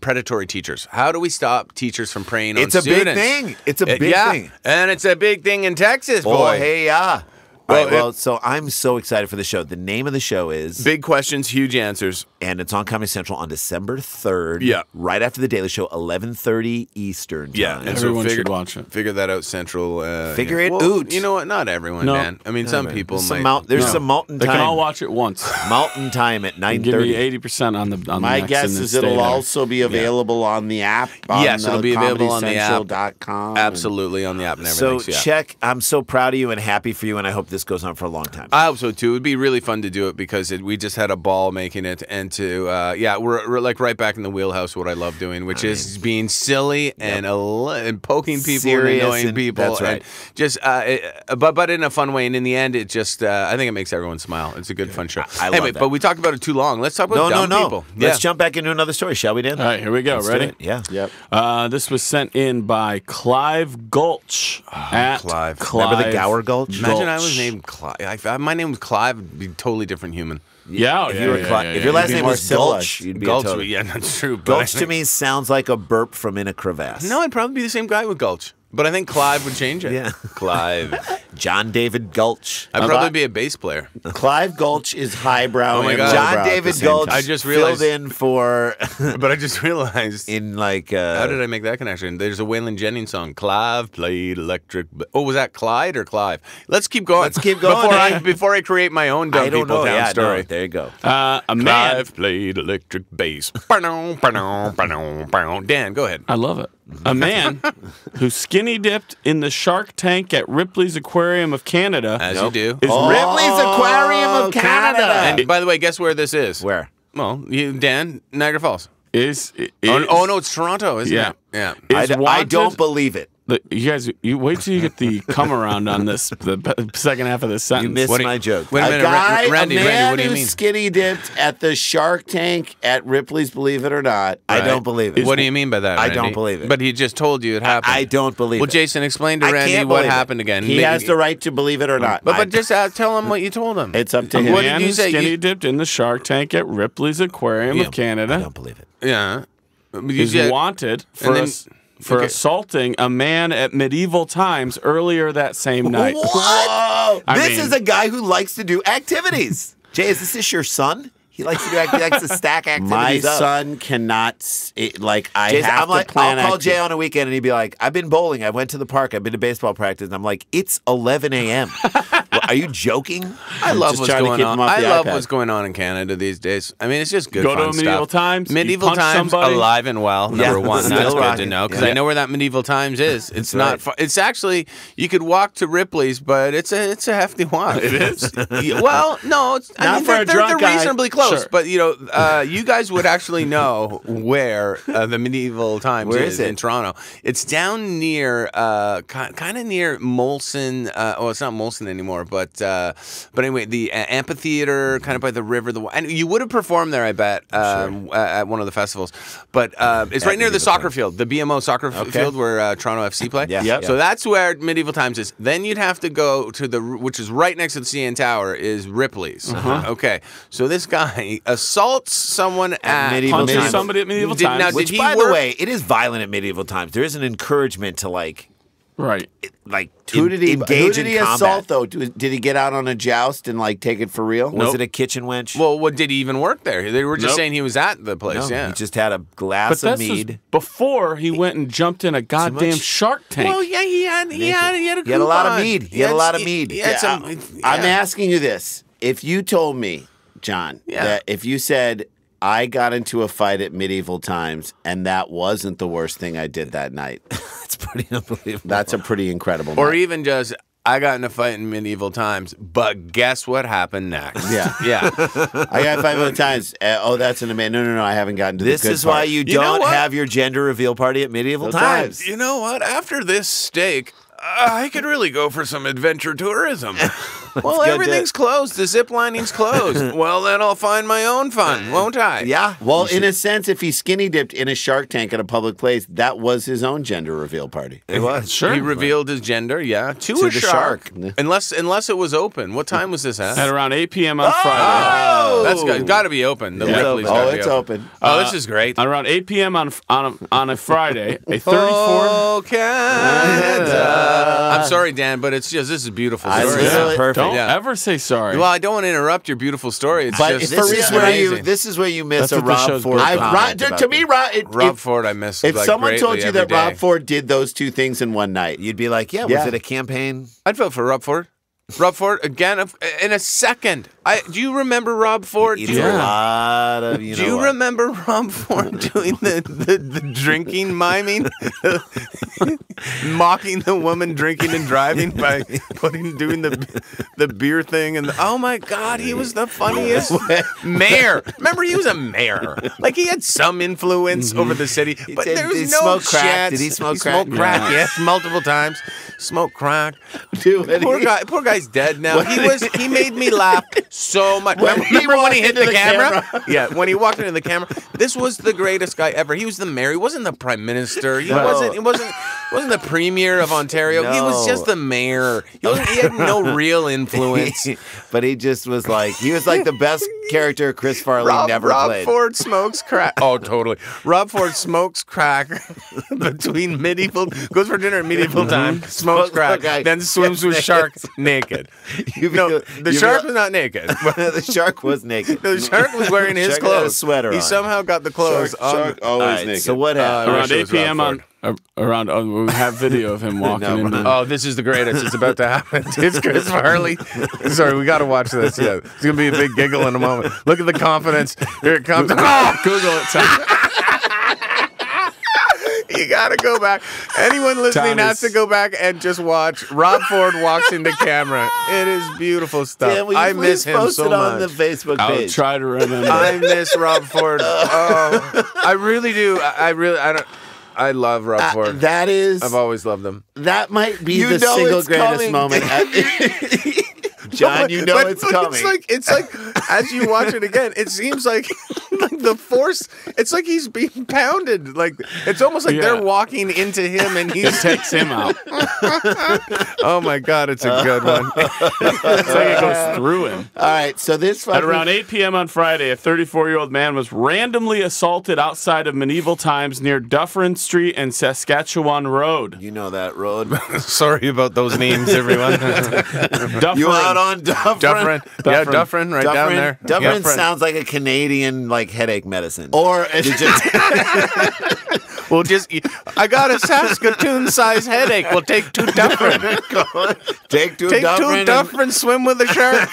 predatory teachers. How do we stop teachers from preying on students? It's a big thing. It's a big thing. And it's a big thing in Texas, boy. Oh, hey, yeah. All right, well, so I'm so excited for the show. The name of the show is Big Questions, Huge Answers. And it's on Comedy Central on December 3rd. Yeah. Right after the Daily Show, 11:30 Eastern time. Yeah, and Everyone so should watch it. Figure that out, Central. Figure it well, out. You know what? Not everyone, No. man. I mean, some people There's might. some mountain They time. can all watch it once. Mountain time at Give 9:30. me 80% on the My next guess in is the it'll state. also be available on the app. Yes, it'll be available on the app. ComedyCentral.com. Absolutely on the app and So everything. yeah. check. I'm so proud of you and happy for you, and I hope this goes on for a long time. I hope so too. It'd be really fun to do it because we just had a ball making it, and to we're like right back in the wheelhouse. What I love doing, which is being silly and poking people Serious and annoying and- people. that's right. And just but in a fun way. And in the end, it just I think it makes everyone smile. It's a good fun show. I love anyway, that. but we talked about it too long. Let's talk about dumb people. Let's jump back into another story, shall we, Dan? All right, here we go. Let's do Ready? it. Yeah. Yep. This was sent in by Clive Gulch at Clive. Remember the Gower Gulch? Imagine I was named Clive. If my name was Clive, I'd be a totally different human. Yeah, If, you were if your last name was Gulch, you'd be Gulch, a total. yeah, that's true. but Gulch I to think- me sounds like a burp from in a crevasse. No, I'd probably be the same guy with Gulch. But I think Clive would change it. Yeah. Clive. John David Gulch. I'd probably be a bass player. Clive Gulch is highbrow. Oh my and God. lowbrow John at the David same Gulch time. I just realized- filled in for But I just realized. in like How did I make that connection? There's a Waylon Jennings song. Clive played electric. Oh, was that Clyde or Clive? Let's keep going. Let's keep going, Before I create my own dumb I don't people know. town Yeah, story. no, there you go. a man. Clive played electric bass. Dan, go ahead. I love it. A man who skinny dipped in the Shark Tank at Ripley's Aquarium of Canada As you do. is Ripley's Aquarium of Canada. And by the way, guess where this is? Where? Well, Dan, Niagara Falls. is Oh, no, it's Toronto, isn't Yeah. it? Yeah. is I wanted- don't believe it. You guys, you wait till you get the come around on this, the second half of this sentence. You missed What do you- my joke. Wait a minute, Randy, a man what do you who mean? skinny dipped at the Shark Tank at Ripley's, believe it or not. I don't believe it. What do you mean by that, I Randy? don't believe it. But he just told you it happened. I don't believe Well, it. Jason, explain to I Randy can't what believe it. happened again. He has the right to believe it or not. But just tell him what you told him. It's up to A him. What did man you who say? skinny dipped in the Shark Tank at Ripley's Aquarium Yeah, of Canada I don't believe it. Yeah. is wanted for then- for okay. assaulting a man at medieval times earlier that same night. What? I This mean- is a guy who likes to do activities. Jay, is this your son? He likes to do likes to stack activities My up. son cannot, I Jason, have I'm like, to plan I'll call activities. Jay on a weekend and he'd be like, I've been bowling. I went to the park. I've been to baseball practice. And I'm like, it's 11 a.m. Well, are you joking? I love just what's trying to going keep on. him off I the love iPad. what's going on in Canada these days. I mean, it's just good Go fun to medieval stuff. times, you Medieval punch times, somebody. alive and well. Yeah. Number one, Still that's good to rocking. know because Yeah. I know where that medieval times is. It's not. right. Far. It's actually you could walk to Ripley's, but it's a hefty walk. It is. Well, no, it's, I Not mean for a they're drunk guy. reasonably close, Sure. but you guys would actually know where the medieval times Where is is it? in Toronto. It's down near, kind of near Molson. Oh, it's not Molson anymore, but anyway, the amphitheater, kind of by the river. And you would have performed there, I bet, at one of the festivals. But it's right near the soccer field, the BMO soccer field where Toronto FC play. Yeah. Yep. So that's where medieval times is. Then you'd have to go to which is right next to the CN Tower, is Ripley's. Okay, so this guy assaults someone at medieval Punches times. somebody at medieval Did- now, times. did Which, he by work- the way, it is violent at medieval times. There is an encouragement to Right. Who did he engage who did in he combat. assault though? Did he get out on a joust and take it for real? Was it a kitchen wench? Well, what did he even work there? They were just Nope. saying he was at the place. no, Yeah. he just had a But glass of this was mead. before he went and jumped in a goddamn much? Shark Tank. Well, yeah, he had a He had a lot of coupon. mead. He had a lot of mead. He had some, I'm asking you this. If you told me, John, Yeah. that if you said I got into a fight at medieval times and that wasn't the worst thing I did that night, It's pretty unbelievable. that's a pretty incredible Or night. even just, I got in a fight in medieval times, but guess what happened next? Yeah. Yeah. I got 500 times. That's an amazing. No, I haven't gotten to This the good is why part. you You know don't what? have your gender reveal party at medieval Times. times. You know what? After this steak, I could really go for some adventure tourism. Well, everything's closed. The zip lining's closed. Well, then I'll find my own fun, won't I? Yeah. Well, in a sense, if he skinny dipped in a shark tank at a public place, that was his own gender reveal party. It was. Sure. He revealed his gender, to To a the shark. shark. Unless it was open. What time was this at? At around 8 p.m. on Friday. Oh, that's got to be open. The Ripley's gotta be it's open. Oh, this is great. At around 8 p.m. on a Friday, a 34. Oh, Canada. I'm sorry, Dan, but it's just this is a beautiful story. This is perfect. Don't Yeah. ever say sorry. Well, I don't want to interrupt your beautiful story. It's But just this is where you miss That's a what the Rob show's Ford. built on. Comment about Rob if, Ford, I miss. if like, someone told greatly you every that Rob day. Ford did those two things in one night, You'd be like, was Yeah. it a campaign? I'd vote for Rob Ford. Rob Ford again in a second. Do you remember Rob Ford? Eats a lot of, Do you remember Rob Ford doing the drinking, miming, mocking the woman drinking and driving by doing the beer thing? And oh my God, he was the funniest mayor. Remember, he was a mayor. Like he had some influence over the city, but did- there did he was no smoke crack? chance. Did he smoke He crack? smoked crack, Yeah. yes, multiple times. Smoked crack. Dude, Poor guy's dead now. He made me laugh so much. Remember when he hit into the the camera? Yeah, when he walked into the camera. This was the greatest guy ever. He was the mayor. He wasn't the prime minister. He wasn't the premier of Ontario. He was just the mayor. He had no real influence. But he just was like the best character Chris Farley never played. Rob Ford smokes crack. Oh, totally. Rob Ford smokes crack between goes for dinner at medieval time, smokes crack, Okay. then swims with sharks naked. The shark was not naked. The shark was naked. The shark was wearing his Shark had a clothes. sweater He on. somehow got the clothes on. Shark always All right, naked. so what happened? around it 8 was Rob p.m. Ford. We have video of him walking into. Oh, this is the greatest. It's about to happen. It's Chris Farley. Sorry, we got to watch this. Yeah, it's going to be a big giggle in a moment. Look at the confidence. Here it comes. Oh, Google it. Tom. you got to go back. Anyone listening Thomas. has to go back and just watch. Rob Ford walks into camera. It is beautiful stuff. Dan, will you I miss please him post so it on much. the Facebook I'll page. try to remember. I miss Rob Ford. Oh, I really do. I love Rob Ford. I've always loved him. That might be You the know single it's greatest coming. moment. John, you know But it's coming. It's like as you watch it again, it seems like the force. It's like he's being pounded. Like it's almost like they're walking into him and he takes him out. Oh my God, it's a good one. It's like it goes through him. All right, so this At around 8 p.m. on Friday, a 34-year-old man was randomly assaulted outside of Medieval Times near Dufferin Street and Saskatchewan Road. You know that road. Sorry about those names, everyone. Dufferin. You out on Dufferin? Dufferin. Yeah, Dufferin, right down there. Dufferin Yeah. sounds like a Canadian headache medicine. or We'll just. I got a Saskatoon-sized headache. We'll take 2 Dufferin. Take 2 Take 2 Dufferin. Dufferin. Swim with a shark.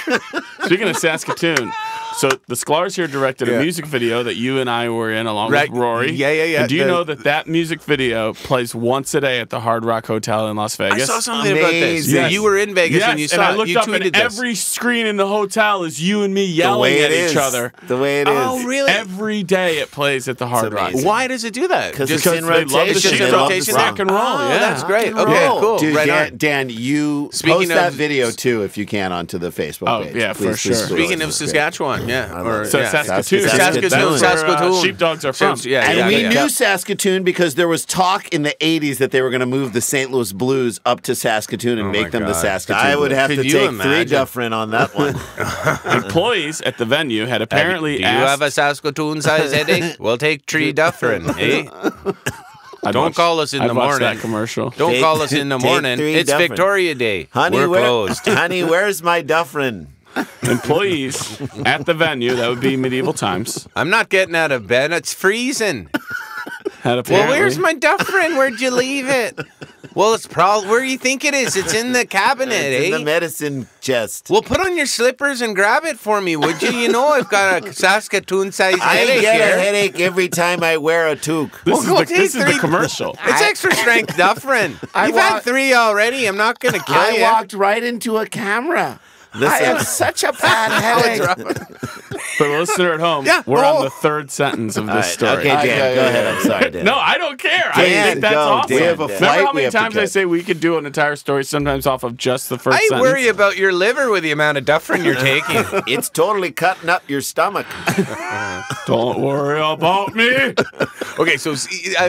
Speaking of Saskatoon, so the Sklar's here directed a music video that you and I were in along Right. with Rory. Yeah. And do you know that music video plays once a day at the Hard Rock Hotel in Las Vegas? I saw something about this. Amazing. You were in Vegas Yes, and you and saw I it. looked You up tweeted and this. every screen in the hotel is you and me The yelling way at it each is. other. The way it is. Oh, really? Every day it plays at the Hard Rock. amazing. Why does it do that? 'Cause Just it's in they love the rotation. It's just shit. in They love rotation the rock and roll. Oh, Yeah, that's great. rock and Okay, roll. cool. Dude, Right Dan, on. you Speaking post that of- video too if you can onto the Facebook Oh, page. yeah, for Please, sure. please, please. Speaking of Saskatchewan, So Saskatoon. Saskatoon. That's where, Saskatoon. sheepdogs are from. Yeah, And yeah, we yeah. knew Saskatoon because there was talk in the 80s that they were going to move the St. Louis Blues up to Saskatoon and Oh make my them the God. Saskatoon I would Blues. have Could to you take 3 imagine? Dufferin on that one. Employees at the venue had apparently Do you asked. have a Saskatoon-sized headache? We'll take 3 Dufferin, eh? Don't call us in I'd the watch morning. that commercial. Don't Take- call us in the take morning. 3 It's Dufferin. Victoria Day. Honey, We're closed. Honey, where's my Dufferin? Employees at the venue, that would be Medieval Times, I'm not getting out of bed. It's freezing. had Well, apparently. where's my Dufferin? Where'd you leave it? Well, it's probably where you think it is. It's in the cabinet, It's in eh? the medicine chest. Well, put on your slippers and grab it for me, would you? You know I've got a Saskatoon-sized I headache get here. a headache every time I wear a toque. This, Well, is, go the, take this is the 3 commercial. It's extra strength Dufferin. You've had 3 already. I'm not going to kill I you. walked right into a camera. I have such a bad headache. For the listener at home, we're on the third sentence of this story. Okay, Dan, go ahead. I'm sorry, Dan. No, I don't care. I Dan, think that's go, awesome. Dan. We have a Remember flight how we many have to times I catch. say we could do an entire story sometimes off of just the first sentence? I worry about your liver with the amount of dufferin you're taking. It's totally cutting up your stomach. Don't worry about me. Okay, so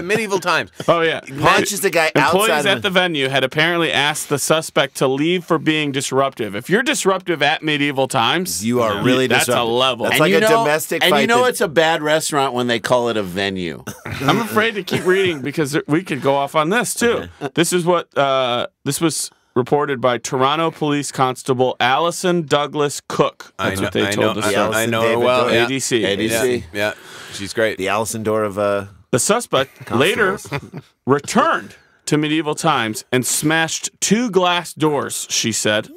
medieval times. Oh, yeah. Punches the guy Employees outside at the venue had apparently asked the suspect to leave for being disruptive. If you're disruptive at medieval times, You are really that's a disruptive. level. That's And like you a know- domestic and fight. you know that- it's a bad restaurant when they call it a venue. I'm afraid to keep reading because we could go off on this too. This is what this was reported by Toronto Police Constable Allison Douglas Cook. That's what they told us. Allison I know her David well. Dore. Yeah. ADC. ADC. Yeah, she's great. the Allison Dore of The suspect later returned to medieval times and smashed 2 glass doors, she said.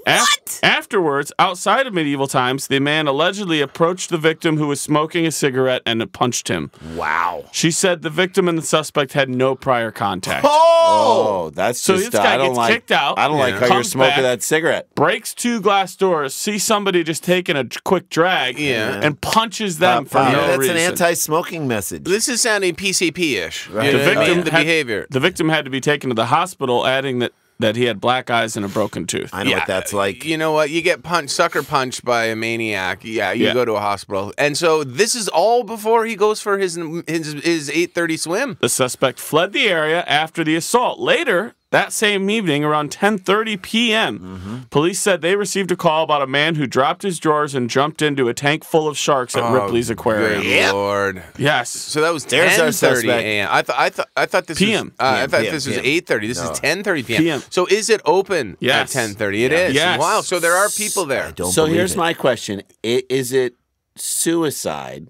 Afterwards, outside of medieval times, the man allegedly approached the victim who was smoking a cigarette and punched him. Wow. She said the victim and the suspect had no prior contact. Oh, that's So just this guy I don't gets like, kicked out, I don't like how you're comes smoking back, that cigarette. breaks 2 glass doors, sees somebody just taking a quick drag, and punches them for no That's reason. an anti-smoking message. This is sounding PCP-ish. Right. The victim the had- behavior. The victim had to be taken to the hospital, adding that he had black eyes and a broken tooth. I know what that's like. You know what? You get sucker punched by a maniac. Yeah, you Yeah. go to a hospital. And so this is all before he goes for his 8:30 swim. The suspect fled the area after the assault. Later, that same evening, around 10:30 p.m., police said they received a call about a man who dropped his drawers and jumped into a tank full of sharks at Ripley's Aquarium. Good Lord. Yes. So that was There's our 10:30 suspect. a.m. I thought this PM. was I thought PM, this was PM. 8:30. This is 10:30 p.m. PM. So is it open Yes. at 10:30? It is. Yes. Wow. So there are people there. I don't So believe here's it. my question: Is it suicide?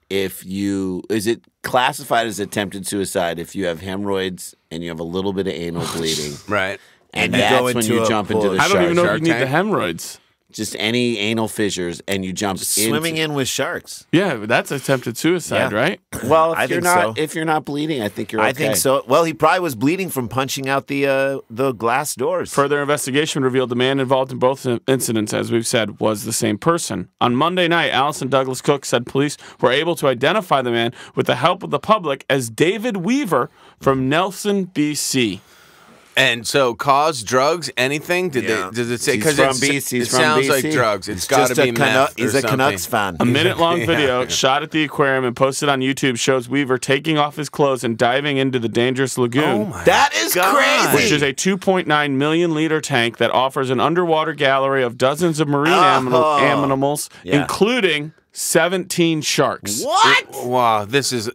Is it classified as attempted suicide if you have hemorrhoids and you have a little bit of anal bleeding, Right. and you that's go when into you a jump into pool the of I don't even know if Shark you need the Tank? hemorrhoids. just any anal fissures, and you jump Swimming into, in with sharks. Yeah, that's attempted suicide, Yeah. right? Well, I if you're think not so. if you're not bleeding, I think you're okay. I think so. Well, he probably was bleeding from punching out the glass doors. Further investigation revealed the man involved in both incidents, as we've said, was the same person. On Monday night, Allison Douglas Cook said police were able to identify the man with the help of the public as David Weaver from Nelson, BC. And so, cause, drugs, anything? Does it say? He's Because from BC. it sounds like drugs. It's got to just be meth He's or a Canucks something. fan. A minute-long video shot at the aquarium and posted on YouTube shows Weaver taking off his clothes and diving into the dangerous lagoon. That is crazy. Which is a 2.9 million liter tank that offers an underwater gallery of dozens of marine animals, Yeah. including 17 sharks. What? Wow, this is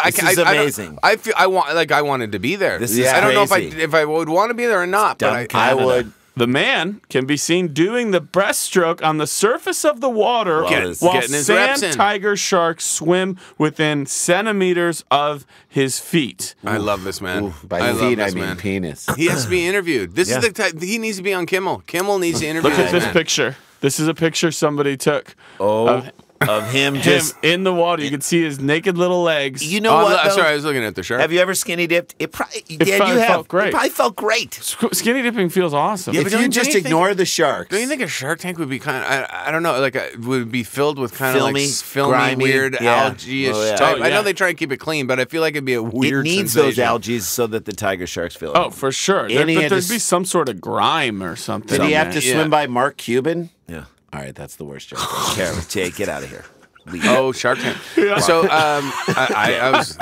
This is amazing. I feel I wanted to be there. This is I don't know crazy. if I would want to be there or not, Dumb but I Canada. would. The man can be seen doing the breaststroke on the surface of the water while getting his reps sand in. tiger sharks swim within centimeters of his feet. I love this man. By I love feet, this I mean man. penis. He has to be interviewed. This is the type. He needs to be on Kimmel. Kimmel needs to interview Look at this this man. picture. This is a picture somebody took Of him him just. in the water. You can see his naked little legs. You know what? I'm though? sorry, I was looking at the shirt. Have you ever skinny dipped? It probably. Dan, probably you have. felt great. It probably felt great. Skinny dipping feels awesome. Yeah, If but you don't just you think- ignore the sharks, Don't you think a Shark Tank would be kind of, I don't know, like would be filled with kind of Filmy, like filmy, grimy, weird yeah. algae-ish Oh, yeah. type. Oh, I know yeah. they try and keep it clean, but I feel like it'd be a It weird needs those sensation. algae so that the tiger sharks feel it. Oh, for sure. And he But had there'd to be some sort of grime or something. did he have to Yeah. swim by Mark Cuban? Yeah. All right, that's the worst joke. Karen, Jay, get out of here. Leave. Oh, Shark Tank. So I was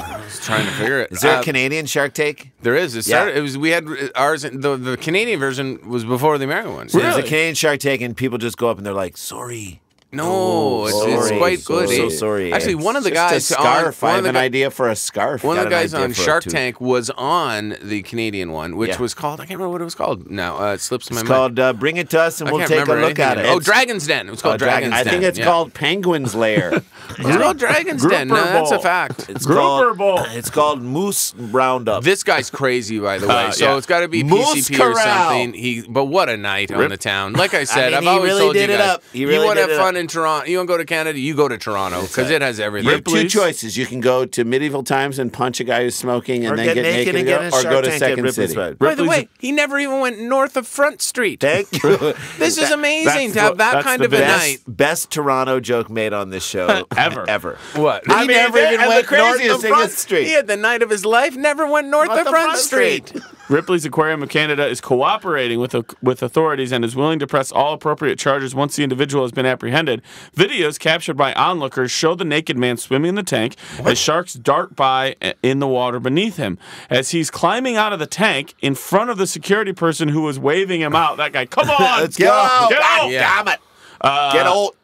trying to figure it. Is there a Canadian Shark Tank? There is. It Yeah. started. It was. We had ours. The Canadian version was before the American one. There's a Canadian Shark Tank, and people just go up and they're like, "Sorry." No, it's sorry. quite good. So eh? sorry. Actually, one of the Just guys a scarf. on I one have of the an guy- idea for a scarf. One of Got the an guys idea on for a Shark tooth. Tank was on the Canadian one, which was called, I can't remember what it was called now. It slips my It's mind. called Bring It to Us, and I we'll can't take a remember look anything at in it. Oh, Dragon's Den. It was called Dragon's I Den. think it's yeah. called Penguin's Lair. It's called Dragon's Den. No, that's a fact. It's called Moose Roundup. This guy's crazy, by the way. So it's got to be Moose PCP or Corral. something. But what a night on the town. Like I said, I mean, I've he always really told did you it guys, up. He really you want to did have it fun in Toronto, you want to go to Canada, you go to Toronto because it has everything. You have two choices. You can go to medieval times and punch a guy who's smoking and then get naked and get go, in or Shark go to Tank at Second Ripley's City. Bed. By the way, he never even went north of Front Street. Thank you. This is amazing to have that that's kind the of a best- night. Best Toronto joke made on this show Ever. What? He never even and the went north craziest of thing Front is- Street. He had the night of his life, never went north of Front Street. Ripley's Aquarium of Canada is cooperating with authorities and is willing to press all appropriate charges once the individual has been apprehended. Videos captured by onlookers show the naked man swimming in the tank as sharks dart by in the water beneath him. As he's climbing out of the tank in front of the security person who was waving him out, that guy, come on, Let's get go. out, get out. Yeah. Damn it. Get old.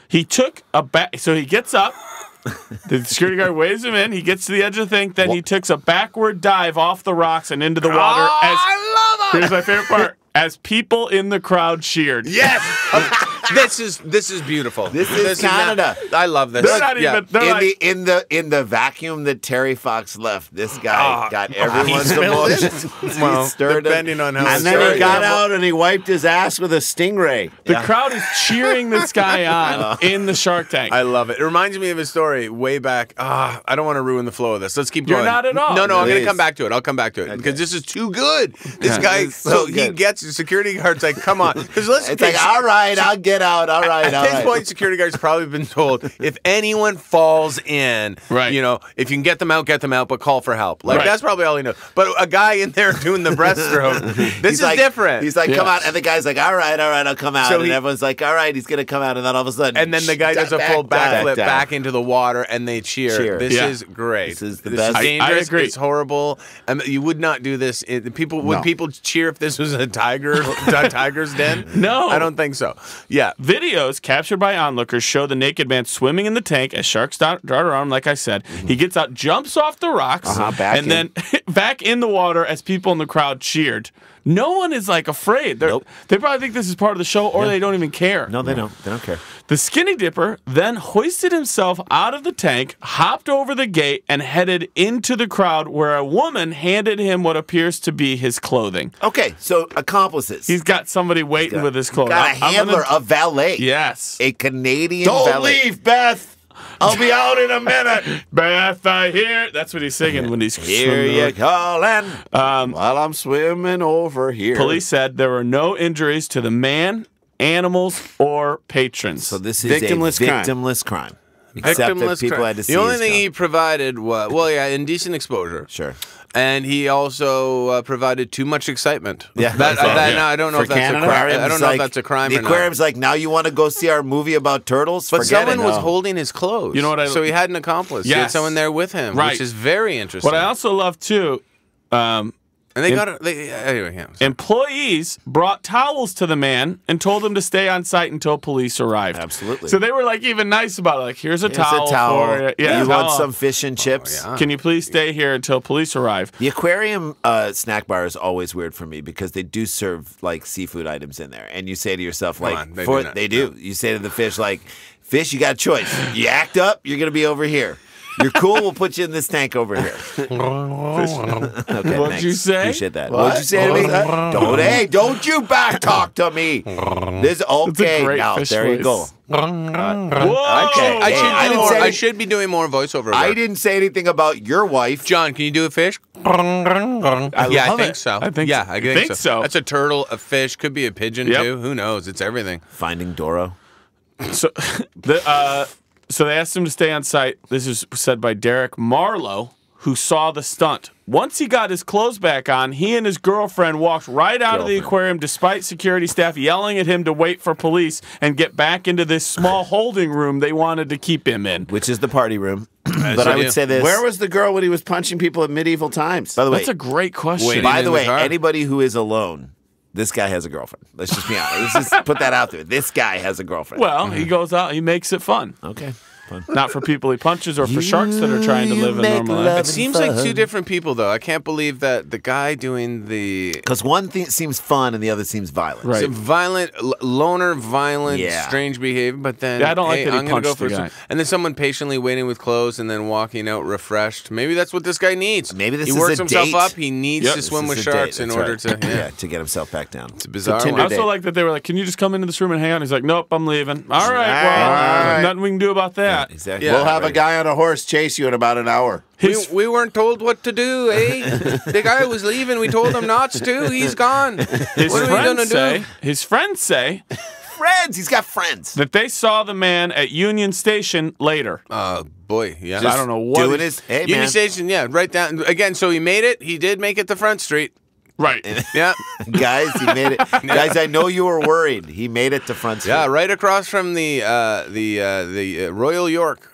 He took a so he gets up. The security guard waves him in. He gets to the edge of the thing. Then he takes a backward dive off the rocks and into the water. I love it. Here's my favorite part. As people in the crowd cheered. Yes. This is beautiful. This is Canada. I love this. They're not even. They're like, In the vacuum that Terry Fox left, this guy got everyone's emotions. Well, He stirred them. depending on how And then he got out and he wiped his ass with a stingray. the crowd is cheering this guy on in the Shark Tank. I love it. It reminds me of a story way back. I don't want to ruin the flow of this. Let's keep You're going. not at all. No, I'm going Please. to come back to it. I'll come back to it because this is too good. This guy, It's so he good. gets the security guard's like, come on, because let's. It's like, all right, I'll get out. All right, all At this right. point, security guards probably been told if anyone falls in, Right. you know, if you can get them out, but call for help. Like Right. that's probably all he knows. But a guy in there doing the breaststroke, this is like, different. He's like, come Yes. out. And the guy's like, all right, I'll come out. So and he- everyone's like, all right, he's going to come out. And then all of a sudden. and then the guy does a full backflip back into the water, and they cheer. Cheer. This Yeah. is great. This is the best. I dangerous. agree. It's horrible. You would not do this. Would people cheer if this was a tiger's den? No. I don't think so. Yeah. Videos captured by onlookers show the naked man swimming in the tank as sharks dart around him, like I said. He gets out, jumps off the rocks, back and in. then back in the water as people in the crowd cheered. No one is like afraid. Nope. They probably think this is part of the show, or they don't even care. No, they don't. They don't care. The skinny dipper then hoisted himself out of the tank, hopped over the gate, and headed into the crowd where a woman handed him what appears to be his clothing. Okay, so accomplices. He's got somebody waiting with his clothing. got a I'm gonna- handler, a valet. Yes. A Canadian Don't valet. leave, Beth. I'll be out in a minute. Beth, I hear. That's what he's singing when he's Here swimming you away. calling. While I'm swimming over here. Police said there were no injuries to the man, animals, or patrons. So this is Victimless a crime. victimless crime. Except that Victimless people crime. had to see The only his thing gun. he provided was, indecent exposure. Sure. And he also provided too much excitement. Yeah. No, I don't know For if that's Canada? a crime. I Aquarium's don't know like- if that's a crime The or not. aquarium's like, now you want to go see our movie about turtles? But Forget someone it. was No. holding his clothes. You know what I- So he had an accomplice. He had Yes. someone there with him, Right. which is very interesting. what I also love too, and they got anyway. Yeah, employees brought towels to the man and told him to stay on site until police arrived. Absolutely. So they were like even nice about it. Like, here's a Here's towel. a towel. For you. Yeah, you want towel. some fish and chips? yeah. Can you please stay here until police arrive? The aquarium snack bar is always weird for me because they do serve like seafood items in there, and you say to yourself like, on, they do not. they do. You say to the fish like, fish, you got a choice. You act up, you're gonna be over here. You're cool. We'll put you in this tank over here. Okay, What'd thanks. you say? Appreciate that. What'd you say to me? Don't you back talk to me. This okay great now. fish There you go. voice. Whoa! Okay. I Hey, I didn't say I should be doing more voiceover work. I didn't say anything about your wife. John, can you do a fish? I love think it. so. I think yeah, so. I think so. That's a turtle, a fish, could be a pigeon Yep. too. Who knows? It's everything. Finding Doro. So, so they asked him to stay on site. This is said by Derek Marlowe, who saw the stunt. Once he got his clothes back on, he and his girlfriend walked right out of the aquarium despite security staff yelling at him to wait for police and get back into this small holding room they wanted to keep him in. Which is the party room. But so I do. would say this. Where was the girl when he was punching people at medieval times? By the way, That's a great question. Wait, by in the the way, car? anybody who is alone, this guy has a girlfriend. Let's just be honest. Let's just put that out there. This guy has a girlfriend. Well, he goes out, he makes it fun. Okay. Not for people he punches or for sharks that are trying to live a normal life. It seems like two different people, though. I can't believe that the guy doing the... Because one thing seems fun and the other seems violent. Right. It's a violent, loner, violent, Yeah. strange behavior, but then... Yeah, I don't like that he I'm gonna punched go for the guy. And then someone patiently waiting with clothes and then walking out refreshed. Maybe that's what this guy needs. Maybe this he is works a himself date. up. He needs to This swim is with a sharks date, in that's order right. to... to get himself back down. It's a bizarre Tinder one. I also date. like that they were like, "Can you just come into this room and hang out?" And he's like, "Nope, I'm leaving." All right, right. nothing we can do about that. Exactly. Yeah. We'll have a guy on a horse chase you in about an hour. We weren't told what to do, eh? The guy was leaving. We told him not to. He's gone. His What are we gonna friends do? say. His friends say Friends. He's got friends. that they saw the man at Union Station later. Boy, yeah. I don't know what. Doing he's- his, hey, Union man. Station, yeah, right down. Again, so he made it. He did make it to Front Street. Right. Yeah. Guys, he made it. Guys, I know you were worried. He made it to Front Street. Yeah, right across from the Royal York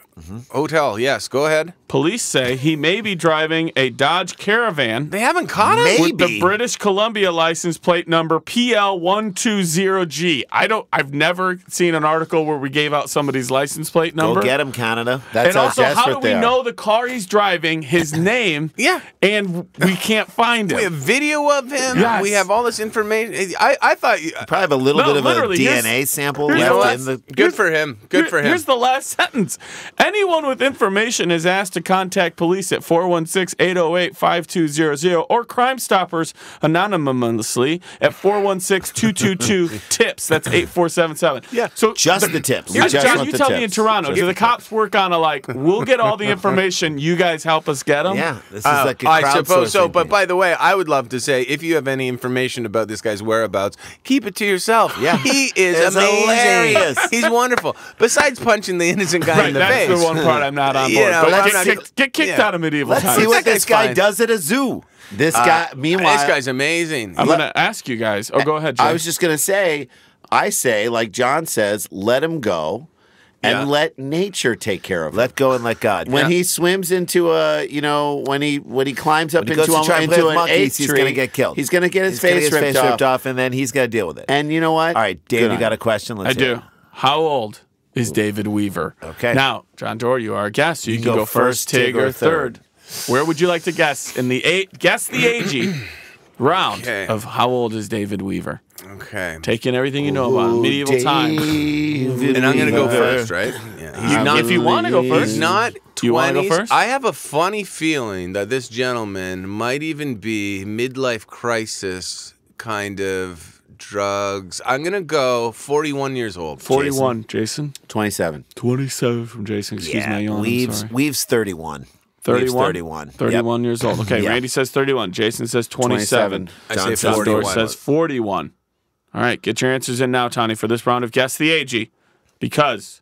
Hotel. Yes, go ahead. Police say he may be driving a Dodge Caravan They haven't caught him? Maybe. with the British Columbia license plate number PL120G. I've never seen an article where we gave out somebody's license plate number. Go get him, Canada. That's And how also, how desperate do we they are. know the car he's driving, his name? Yeah. And we can't find We have him. video of him. Yes. We have all this information. I thought... Probably have a little No, bit of a literally, here's- DNA sample here's left the in the. Good for him. Good for him. Here's the last sentence. Anyone with information is asked to contact police at 416-808-5200 or Crime Stoppers anonymously at 416-222-TIPS. That's 8477. Yeah. So Just the tips. We just John, want you the tell me in tips. Toronto, do the cops work on a we'll get all the information, you guys help us get them? Yeah, this is like a I suppose so, crowdsourcing but thing. by the way, I would love to say if you have any information about this guy's whereabouts, keep it to yourself. Yeah. He is It's amazing. hilarious. He's wonderful. Besides punching the innocent guy Right, in the that's face. the one part I'm not on You board. know, But I'm get kicked yeah. out of medieval Let's times. see what That this guy's guy fine. does at a zoo. This guy, meanwhile, This guy's amazing. I'm going to ask you guys. Oh, go ahead, Jay. I was just gonna say, I say, like John says, let him go, and Yeah. let nature take care of him. Let go and let God. When he swims into a, when he climbs up When he goes into, to try and play into with an monkeys, eighth he's tree, gonna get killed. He's gonna get his He's gonna face get his ripped off. and then he's got to deal with it. And you know what? All right, Dave, Good you on got him. a question? Let's I hear do. it. How old is David Weaver? Okay. Now, Jon Dore, you are a guest. You can go go first, Tig, or third. Where would you like to guess in the guess the AG round Okay. of how old is David Weaver? Okay. Taking everything you know about him, medieval times. And I'm going to go first, right? Yeah. He's not, If you want to go first, he's not 20s. Do you wanna go first? I have a funny feeling that this gentleman might even be midlife crisis kind of drugs. I'm going to go 41 years old. 41, Jason. 27. 27 from Jason. Excuse my yawn. I'm sorry. Weave's 31. 31? Weave's 31. 31 years old. Okay, Yeah. Randy says 31. Jason says 27. 27. I John say Jon Dore 41. says 41. All right, get your answers in now, Tony, for this round of Guess the AG. Because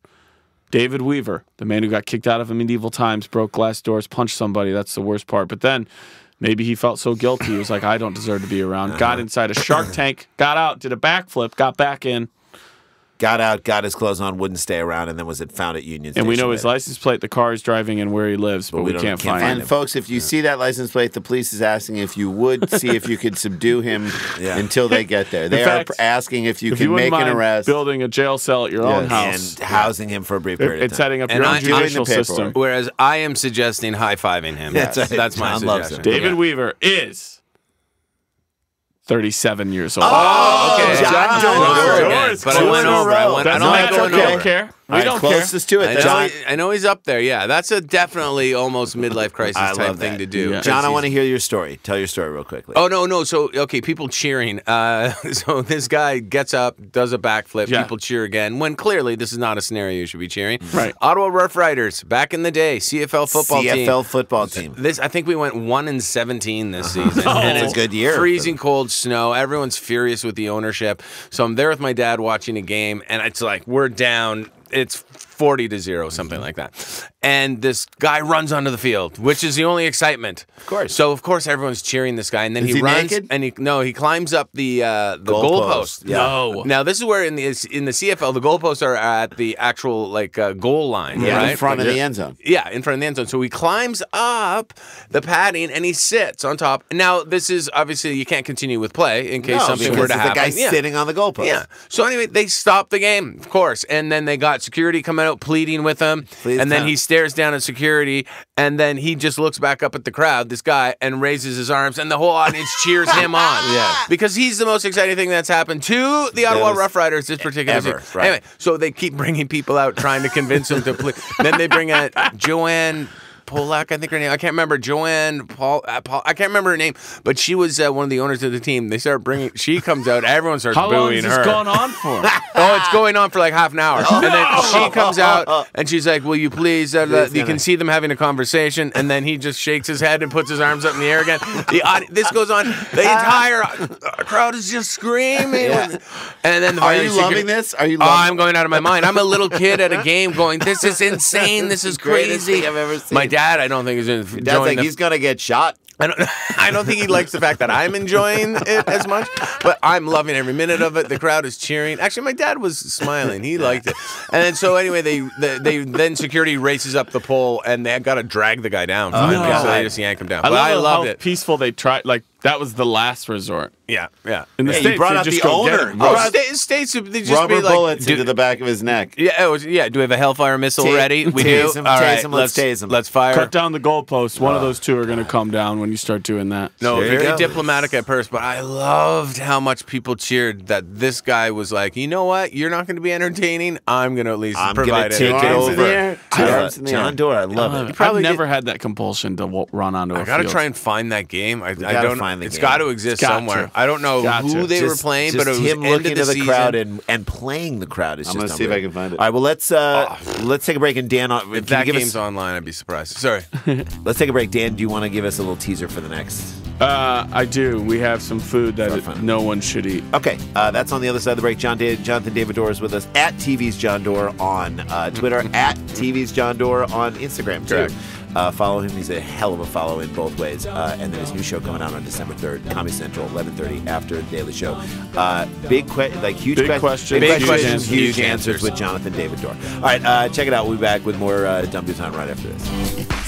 David Weaver, the man who got kicked out of a medieval times, broke glass doors, punched somebody. That's the worst part. But then maybe he felt so guilty. He was like, I don't deserve to be around. Got inside a shark tank, got out, did a backflip, got back in. Got out, got his clothes on, wouldn't stay around, and then was found at Union Station. And we know his later. license plate, the car he's driving, and where he lives, but we can't find And him. folks, if you see that license plate, the police is asking if you would see if you could subdue him Yeah. until they get there. They fact, are asking if you If can you wouldn't make an mind arrest. building a jail cell at your own Yes. house, And housing him for a brief period of it's time. setting up And your own I'm doing the judicial paperwork. system. Whereas I am suggesting high-fiving him. That's right. That's my John loves suggestion. him. David Weaver is 37 years old. Oh, okay. John Dore Dore. again. But I Two went in a over. row. I Doesn't don't like matter. going We over. don't care. We All right, don't care. closest to it. I know he's up there. Yeah, that's a definitely almost midlife crisis I type love thing that. to do. Yeah. John, I want to hear your story. Tell your story real quickly. Oh no! So okay, people cheering. So this guy gets up, does a backflip. Yeah. People cheer again. When clearly this is not a scenario you should be cheering. Right. Ottawa Rough Riders back in the day, CFL football team. CFL football team. This I think we went 1-17 this season. And That's a good year. Freezing cold snow. Everyone's furious with the ownership. So I'm there with my dad watching a game, and it's like we're down. It's 40-0, something like that. And this guy runs onto the field, which is the only excitement. Of course. So of course everyone's cheering this guy, and then Is he he runs naked? and he climbs up the goalpost. Yeah. No. Now this is where in the CFL the goalposts are at the actual goal line, right? in front of the end zone. Yeah, in front of the end zone. So he climbs up the padding and he sits on top. Now, this is obviously you can't continue with play in case No, something because were to the happen. guy's Yeah. sitting on the goalpost. Yeah. So anyway, they stopped the game, of course, and then they got security coming out out pleading with him, and then he stares down at security, and then he just looks back up at the crowd, this guy, and raises his arms, and the whole audience cheers him on. Yeah. Because he's the most exciting thing that's happened to the Ottawa Rough Riders this particular season. Right. Anyway, so they keep bringing people out trying to convince them to plead. Then they bring out Joanne Polak, I think her name. I can't remember. Joanne Paul. I can't remember her name, but she was one of the owners of the team. They start bringing. She comes out. Everyone starts How booing long is this her. going on for? Oh, it's going on for like half an hour. And then she comes out and she's like, "Will you please?" You can see them having a conversation, and then he just shakes his head and puts his arms up in the air again. This goes on. The entire crowd is just screaming. Yeah. And then Are you loving this? Are you? I'm going out of my mind. I'm a little kid at a game going, "This is insane. This is Greatest crazy." thing I've ever seen. My dad, I don't think is Dad's like, he's gonna get shot. I don't think he likes the fact that I'm enjoying it as much, but I'm loving every minute of it. The crowd is cheering. Actually, my dad was smiling. He liked it. And then so anyway, then security races up the pole, and they got to drag the guy down. So they just yank him down. I loved how it. peaceful they tried. Like that was the last resort. Yeah. In the States, you brought they out just the go get owner. him. Oh, states, they just Rubber be like, bullets into the back of his neck. Yeah, do we have a Hellfire missile ready? We do. Tase him, All tase right, him, let's tase him. Let's fire. Cut down the goalposts. One of those two are going to come down when you start doing that. No, There you very go. diplomatic at first, but I loved how much people cheered that this guy was like, you know what? You're not going to be entertaining. I'm going to at least provide take it. it over. Arms in the air. John Dore, I love it. I've never had that compulsion to run onto a I gotta field. try and find that game. I gotta don't. find the It's game. got to exist Got somewhere. to. I don't know Got who to. they were playing, but it was him end looking of to the season. crowd and playing the crowd is I'm just gonna see if I unreal. can find it. All right, well let's take a break and Dan, If can that you give game's us, online, I'd be surprised. Sorry. let's take a break. Dan, do you want to give us a little teaser for the next? I do. We have some food that fun. no one should eat. Okay, that's on the other side of the break. Jonathan David Dore is with us at TV's Jon Dore on Twitter, at TV's Jon Dore on Instagram, too. Correct. Follow him. He's a hell of a follow in both ways. And then his new show coming out on December 3rd, Comedy Central, 11:30 after the Daily Show. Huge Big questions, questions, huge huge answers answers. with Jonathan David Dore. All right, check it out. We'll be back with more Dumb People Town right after this.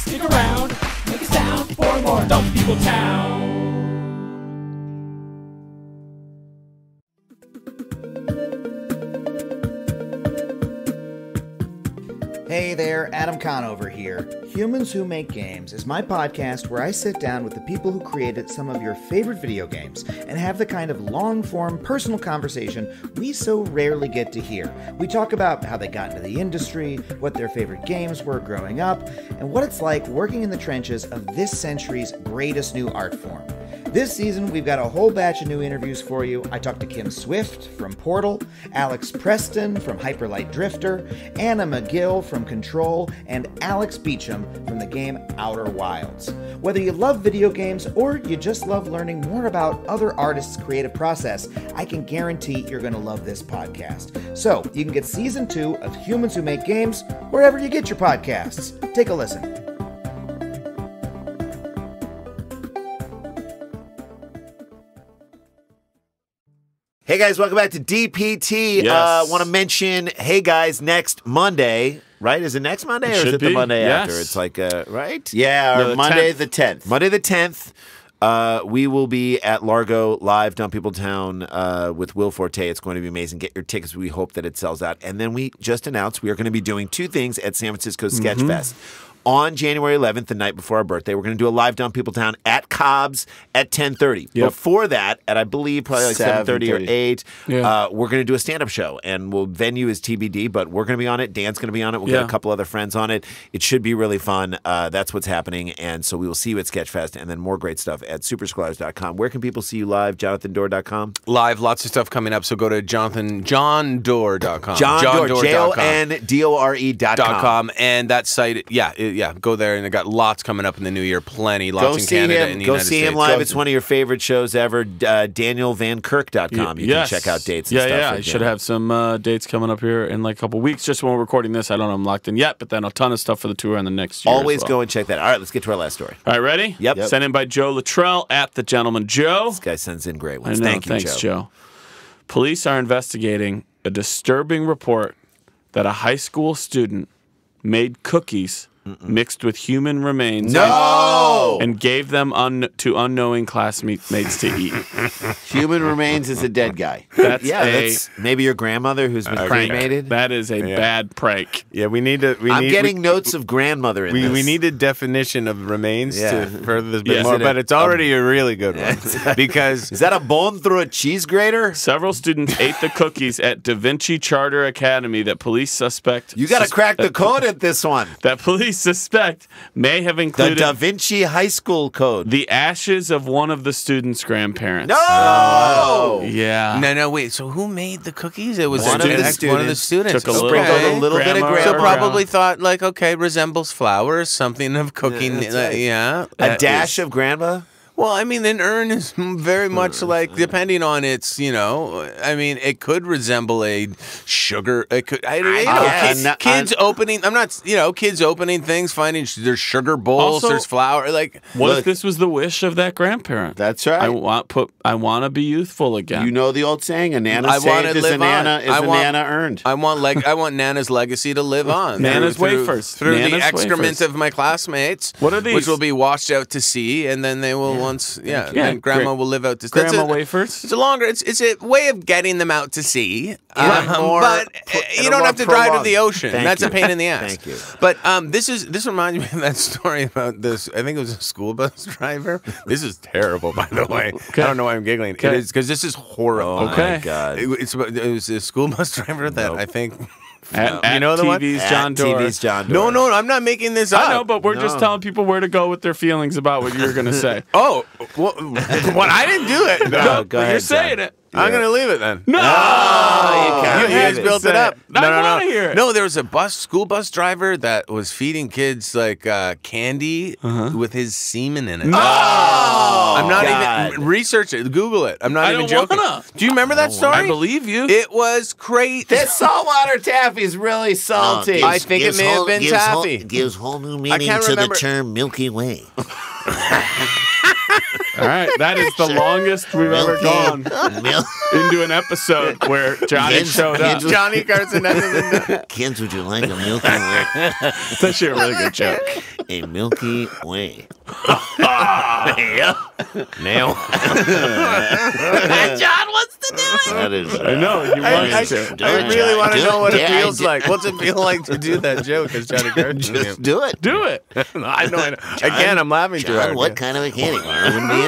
Stick around, make a sound for more Dumb People Town. Hey there, Adam Conover here. Humans Who Make Games is my podcast where I sit down with the people who created some of your favorite video games and have the kind of long-form personal conversation we so rarely get to hear. We talk about how they got into the industry, what their favorite games were growing up, and what it's like working in the trenches of this century's greatest new art form. This season, we've got a whole batch of new interviews for you. I talked to Kim Swift from Portal, Alex Preston from Hyperlight Drifter, Anna McGill from Control, and Alex Beecham from the game Outer Wilds. Whether you love video games or you just love learning more about other artists' creative process, I can guarantee you're going to love this podcast. So, you can get Season 2 of Humans Who Make Games wherever you get your podcasts. Take a listen. Hey guys, welcome back to DPT. Yes. Want to mention, hey guys, next Monday, right? Is it next Monday or is should it the be. Monday Yes. after? It's like, right? Yeah, No, the Monday 10th. the 10th. Monday the 10th, we will be at Largo Live, Dumb People Town with Will Forte. It's going to be amazing. Get your tickets. We hope that it sells out. And then we just announced we are going to be doing two things at San Francisco Sketch Fest. On January 11th, the night before our birthday, we're going to do a live Dumb People Town at Cobb's at 10:30. Yep. Before that, at I believe probably like 7:30 or 7:30. 8, Yeah. we're going to do a stand-up show. And venue is TBD, but we're going to be on it. Dan's going to be on it. We'll get Yeah. a couple other friends on it. It should be really fun. That's what's happening. And so we will see you at Sketchfest and then more great stuff at superscholars.com. Where can people see you live? JonathanDore.com? Live, lots of stuff coming up. So go to JondOre.com. Jon Dore, JondOre.com. JONDORE.com. And that site, go there, and they got lots coming up in the new year. Plenty, lots Go in see Canada him. and the Go United see States. him live. Go- It's one of your favorite shows ever. DanielVanKirk.com. You Yes. can check out dates and stuff. Yeah. with I should him. have some dates coming up here in like a couple weeks. Just when we're recording this, I don't know I'm locked in yet, but then a ton of stuff for the tour in the next year. Always as well. go and check that. All right, let's get to our last story. All right, ready? Yep. Sent in by Joe Luttrell at The Gentleman Joe. This guy sends in great I ones. know, Thank you, thanks, Joe. Police are investigating a disturbing report that a high school student made cookies mixed with human remains and gave them to unknowing classmates to eat. Human remains is a dead guy. That's maybe your grandmother who's been cremated. That is a bad prank. Yeah, we need to. I'm getting notes of grandmother in this. We need a definition of remains to further this bit more, but it's already a really good one. Because is that a bone through a cheese grater? Several students ate the cookies at Da Vinci Charter Academy that police suspect. You got to crack the code at this one. That police suspect may have included the Da Vinci High School code. The ashes of one of the students' grandparents. No! Yeah. No, wait. So who made the cookies? It was one of the students. Took a little bit of grandma. So probably thought like, okay, resembles flour, something of cooking. A dash of grandma. Well, I mean, an urn is very much like, depending on its, I mean, it could resemble a sugar. It could, kids opening. I'm not, kids opening things, finding there's sugar bowls, also, there's flour. Like, what if this was the wish of that grandparent? That's right. I want to be youthful again. You know the old saying: "A nana saved is a nana earned." I want Nana's legacy to live on. Nana's wafers through Nana's the excrement wafers. of my classmates. What are these? Which will be washed out to sea, and then they will. And Grandma will live out to sea. Grandma wafers. It's a way of getting them out to sea, but you don't have to prolonged. drive to the ocean. That's a pain in the ass. Thank you. But this reminds me of that story about this. I think it was a school bus driver. This is terrible, by the way. I don't know why I'm giggling. It is because this is horrible. Oh my God! It was a school bus driver that I think. You know the TV's one? Jon Dore. TV's Jon Dore. No, I'm not making this up. I know, but we're just telling people where to go with their feelings about what you're going to say. Well, I didn't do it. No, go ahead, you're saying John. it. I'm going to leave it then. No! You guys built it up. I want to hear it. No, there was a school bus driver that was feeding kids like candy with his semen in it. No! I'm not even research it. Google it. I'm not even joking. Do you remember that story? I believe you. It was great. This saltwater taffy is really salty. I think it may have been taffy. Gives whole new meaning to the term Milky Way. All right, that is the longest we've ever gone into an episode where Johnny showed up. Johnny Carson hasn't been done. Kids, would you like a Milky Way? It's actually a really good joke. A Milky Way. Nail. John wants to do it. That is. I know, he wants to. I really want to know what it feels do like. What's it feel like to do that joke as Johnny Carson? Just do it. Do it. I know. Again, I'm laughing too John, hard. what kind of a candy bar would be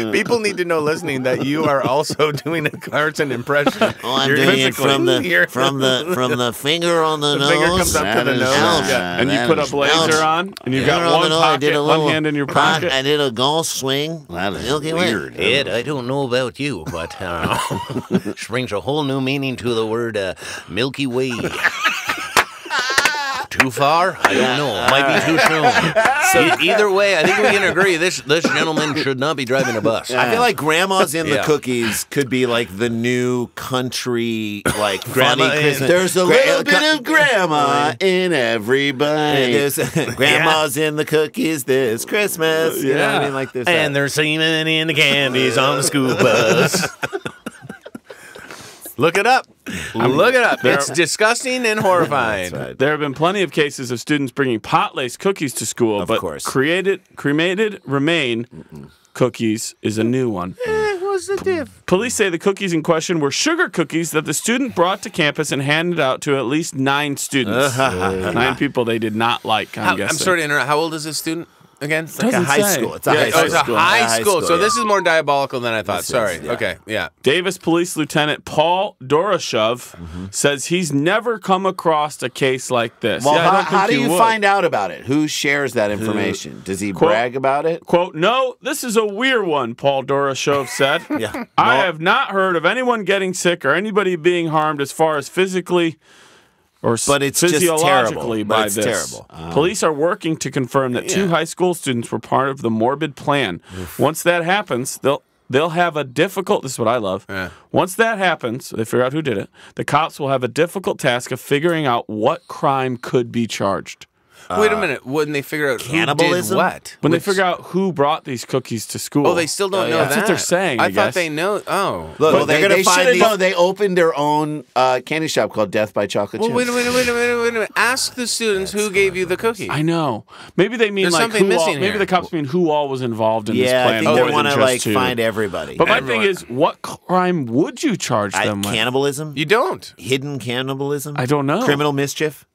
in? People need to know listening that you are also doing a Carson impression. Oh, I'm You're doing it physically- from the finger on the nose. finger comes up to the nose. Ouch. Yeah. And you put a blazer on, and you've got Finger on one the nose. I did pocket, a one little hand in your pocket. I did a golf swing. That is Milky weird. Way. Ed, I don't know about you, but this brings a whole new meaning to the word Milky Way. Too far? I don't know. Might be too soon. Either way, I think we can agree this gentleman should not be driving a bus. I feel like grandma's in the cookies could be like the new country, like Grandma funny in- Christmas. There's a little bit of grandma in every bite. There's grandma's in the cookies this Christmas. You know what I mean? Like this. And there's semen in the candies on the school bus. Look it up. Look it up. It's disgusting and horrifying. That's right. There have been plenty of cases of students bringing pot-laced cookies to school, Of but course. cremated remain cookies is a new one. What's the diff? Police say the cookies in question were sugar cookies that the student brought to campus and handed out to at least 9 students. 9 people they did not like, I'm guessing. I'm sorry to interrupt. How old is this student again? Like a high school. It's a high school. It's a high school. So yeah. this is more diabolical than I thought. This is, Sorry. yeah. Okay. Yeah. Davis Police Lieutenant Paul Doroshev says he's never come across a case like this. Well, Yeah, I don't how think do you would. find out about it? Who shares that information? Does he Quote- brag about it? Quote, "No, this is a weird one," Paul Doroshev said. Yeah. I have not heard of anyone getting sick or anybody being harmed as far as physically or But it's just physiologically terrible. by But it's this. terrible. Police are working to confirm that 2 high school students were part of the morbid plan. Once that happens, they'll have a difficult, this is what I love. Yeah. Once that happens, they figure out who did it, the cops will have a difficult task of figuring out what crime could be charged. Wait a minute. When they figure out Cannibalism? who did what? When they figure out who brought these cookies to school. Oh, they still don't know that. That's what they're saying. I thought guess. they know. Oh. Look, Well, they're they going to should find have these. known. They opened their own candy shop called Death by Chocolate Well, Chip. wait a minute. Ask the students who gave you the cookie. I know. Maybe they mean There's like something who all, missing maybe here. the cops mean who all was involved in this Yeah, plan. I think more they than want to just like two. find everybody. But my thing is, what crime would you charge them with? Cannibalism? You don't. Hidden cannibalism? I don't know. Criminal mischief?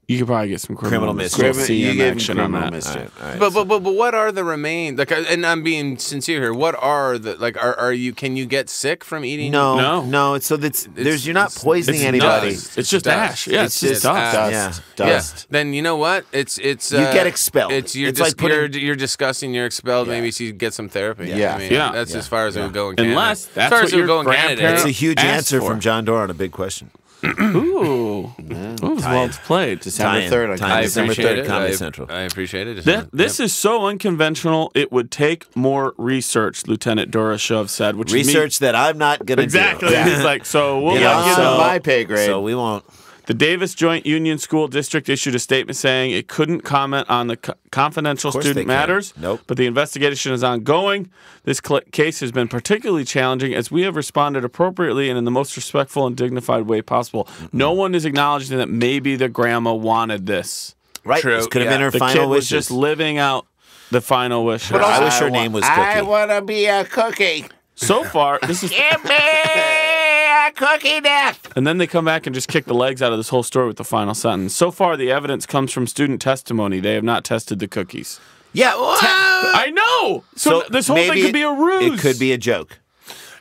You could probably get some criminal mischief. CM gave action them on criminal that. mischief. All right. But what are the remain? Like, and I'm being sincere here. What are the like? Are you? Can you get sick from eating? No. It's so that's there's you're not poisoning it's anybody. dust. It's just ash. Yeah, it's just ash. dust. Dust. Then you know what? It's you get expelled. It's It's like putting- you're disgusting. You're expelled. Maybe you should get some therapy. Yeah. I mean, Yeah. That's as far as it would go in Canada. Unless as that's far what as it would your go in Canada. grandparents- That's a huge asked answer for. from Jon Dore on a big question. Ooh. That was well played. December 3rd. I December appreciate 3rd, it. Comedy Central. I appreciate it. This is so unconventional, it would take more research, Lieutenant Doroshev said. Which Research that I'm not going to exactly. do. He's like, so we'll Yeah, not get so them. my pay grade. So we won't. The Davis Joint Union School District issued a statement saying it couldn't comment on the confidential course they student can. matters. Nope. But the investigation is ongoing. This case has been particularly challenging as we have responded appropriately and in the most respectful and dignified way possible. No one is acknowledging that maybe the grandma wanted this. Right. True. This could have been her The final kid was wishes. just living out the final wishes. I wish her name was Cookie. I want to be a cookie. So far, this is. Give me a cookie death. And then they come back and just kick the legs out of this whole story with the final sentence. So far, the evidence comes from student testimony. They have not tested the cookies. Yeah. I know. So this whole thing maybe could be a ruse. It could be a joke.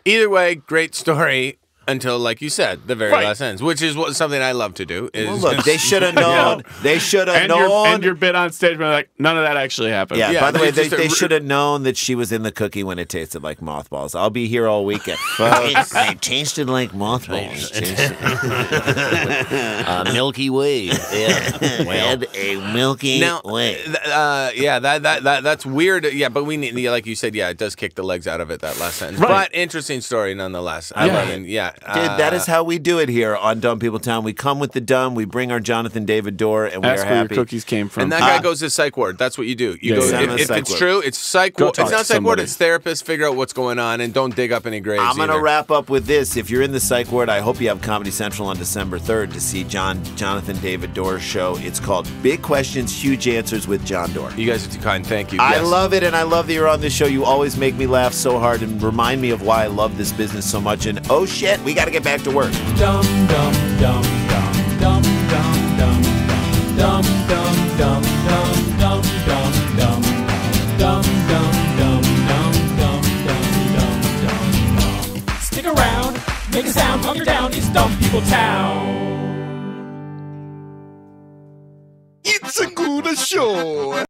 Either way, great story. Until, like you said, the very Right. last sentence, which is something I love to do. Is Well, look, they should have known. They should have known. And your bit on stage, like none of that actually happened. Yeah, Yeah, by the way, it's just they a- should have known that she was in the cookie when it tasted like mothballs. I'll be here all weekend. It tasted like mothballs. Milky Way. Yeah. Had a Milky Now, Way. that's weird. Yeah, but we need, like you said, it does kick the legs out of it, that last sentence. Right. But interesting story nonetheless. I mean, Dude, that is how we do it here on Dumb People Town. We come with the dumb, we bring our Jonathan David Dore, and we Ask are where happy. your cookies came from. And that guy goes to psych ward. That's what you do. You go send him to if psych it's ward. true, it's psych Go ward. talk It's to not psych ward. somebody. It's therapists. Figure out what's going on and don't dig up any graves. I'm going to either. wrap up with this. If you're in the psych ward, I hope you have Comedy Central on December 3rd to see Jonathan David Dore's show. It's called Big Questions, Huge Answers with Jon Dore. You guys are too kind. Thank you. I Yes. love it, and I love that you're on this show. You always make me laugh so hard and remind me of why I love this business so much. And oh shit, we got to get back to work. Dum dum dum dum dum dum dum dum dum dum dum dum dum dum dum dum dum dum. Stick around, make a sound, hunker down. It's Dumb People Town. It's a good show.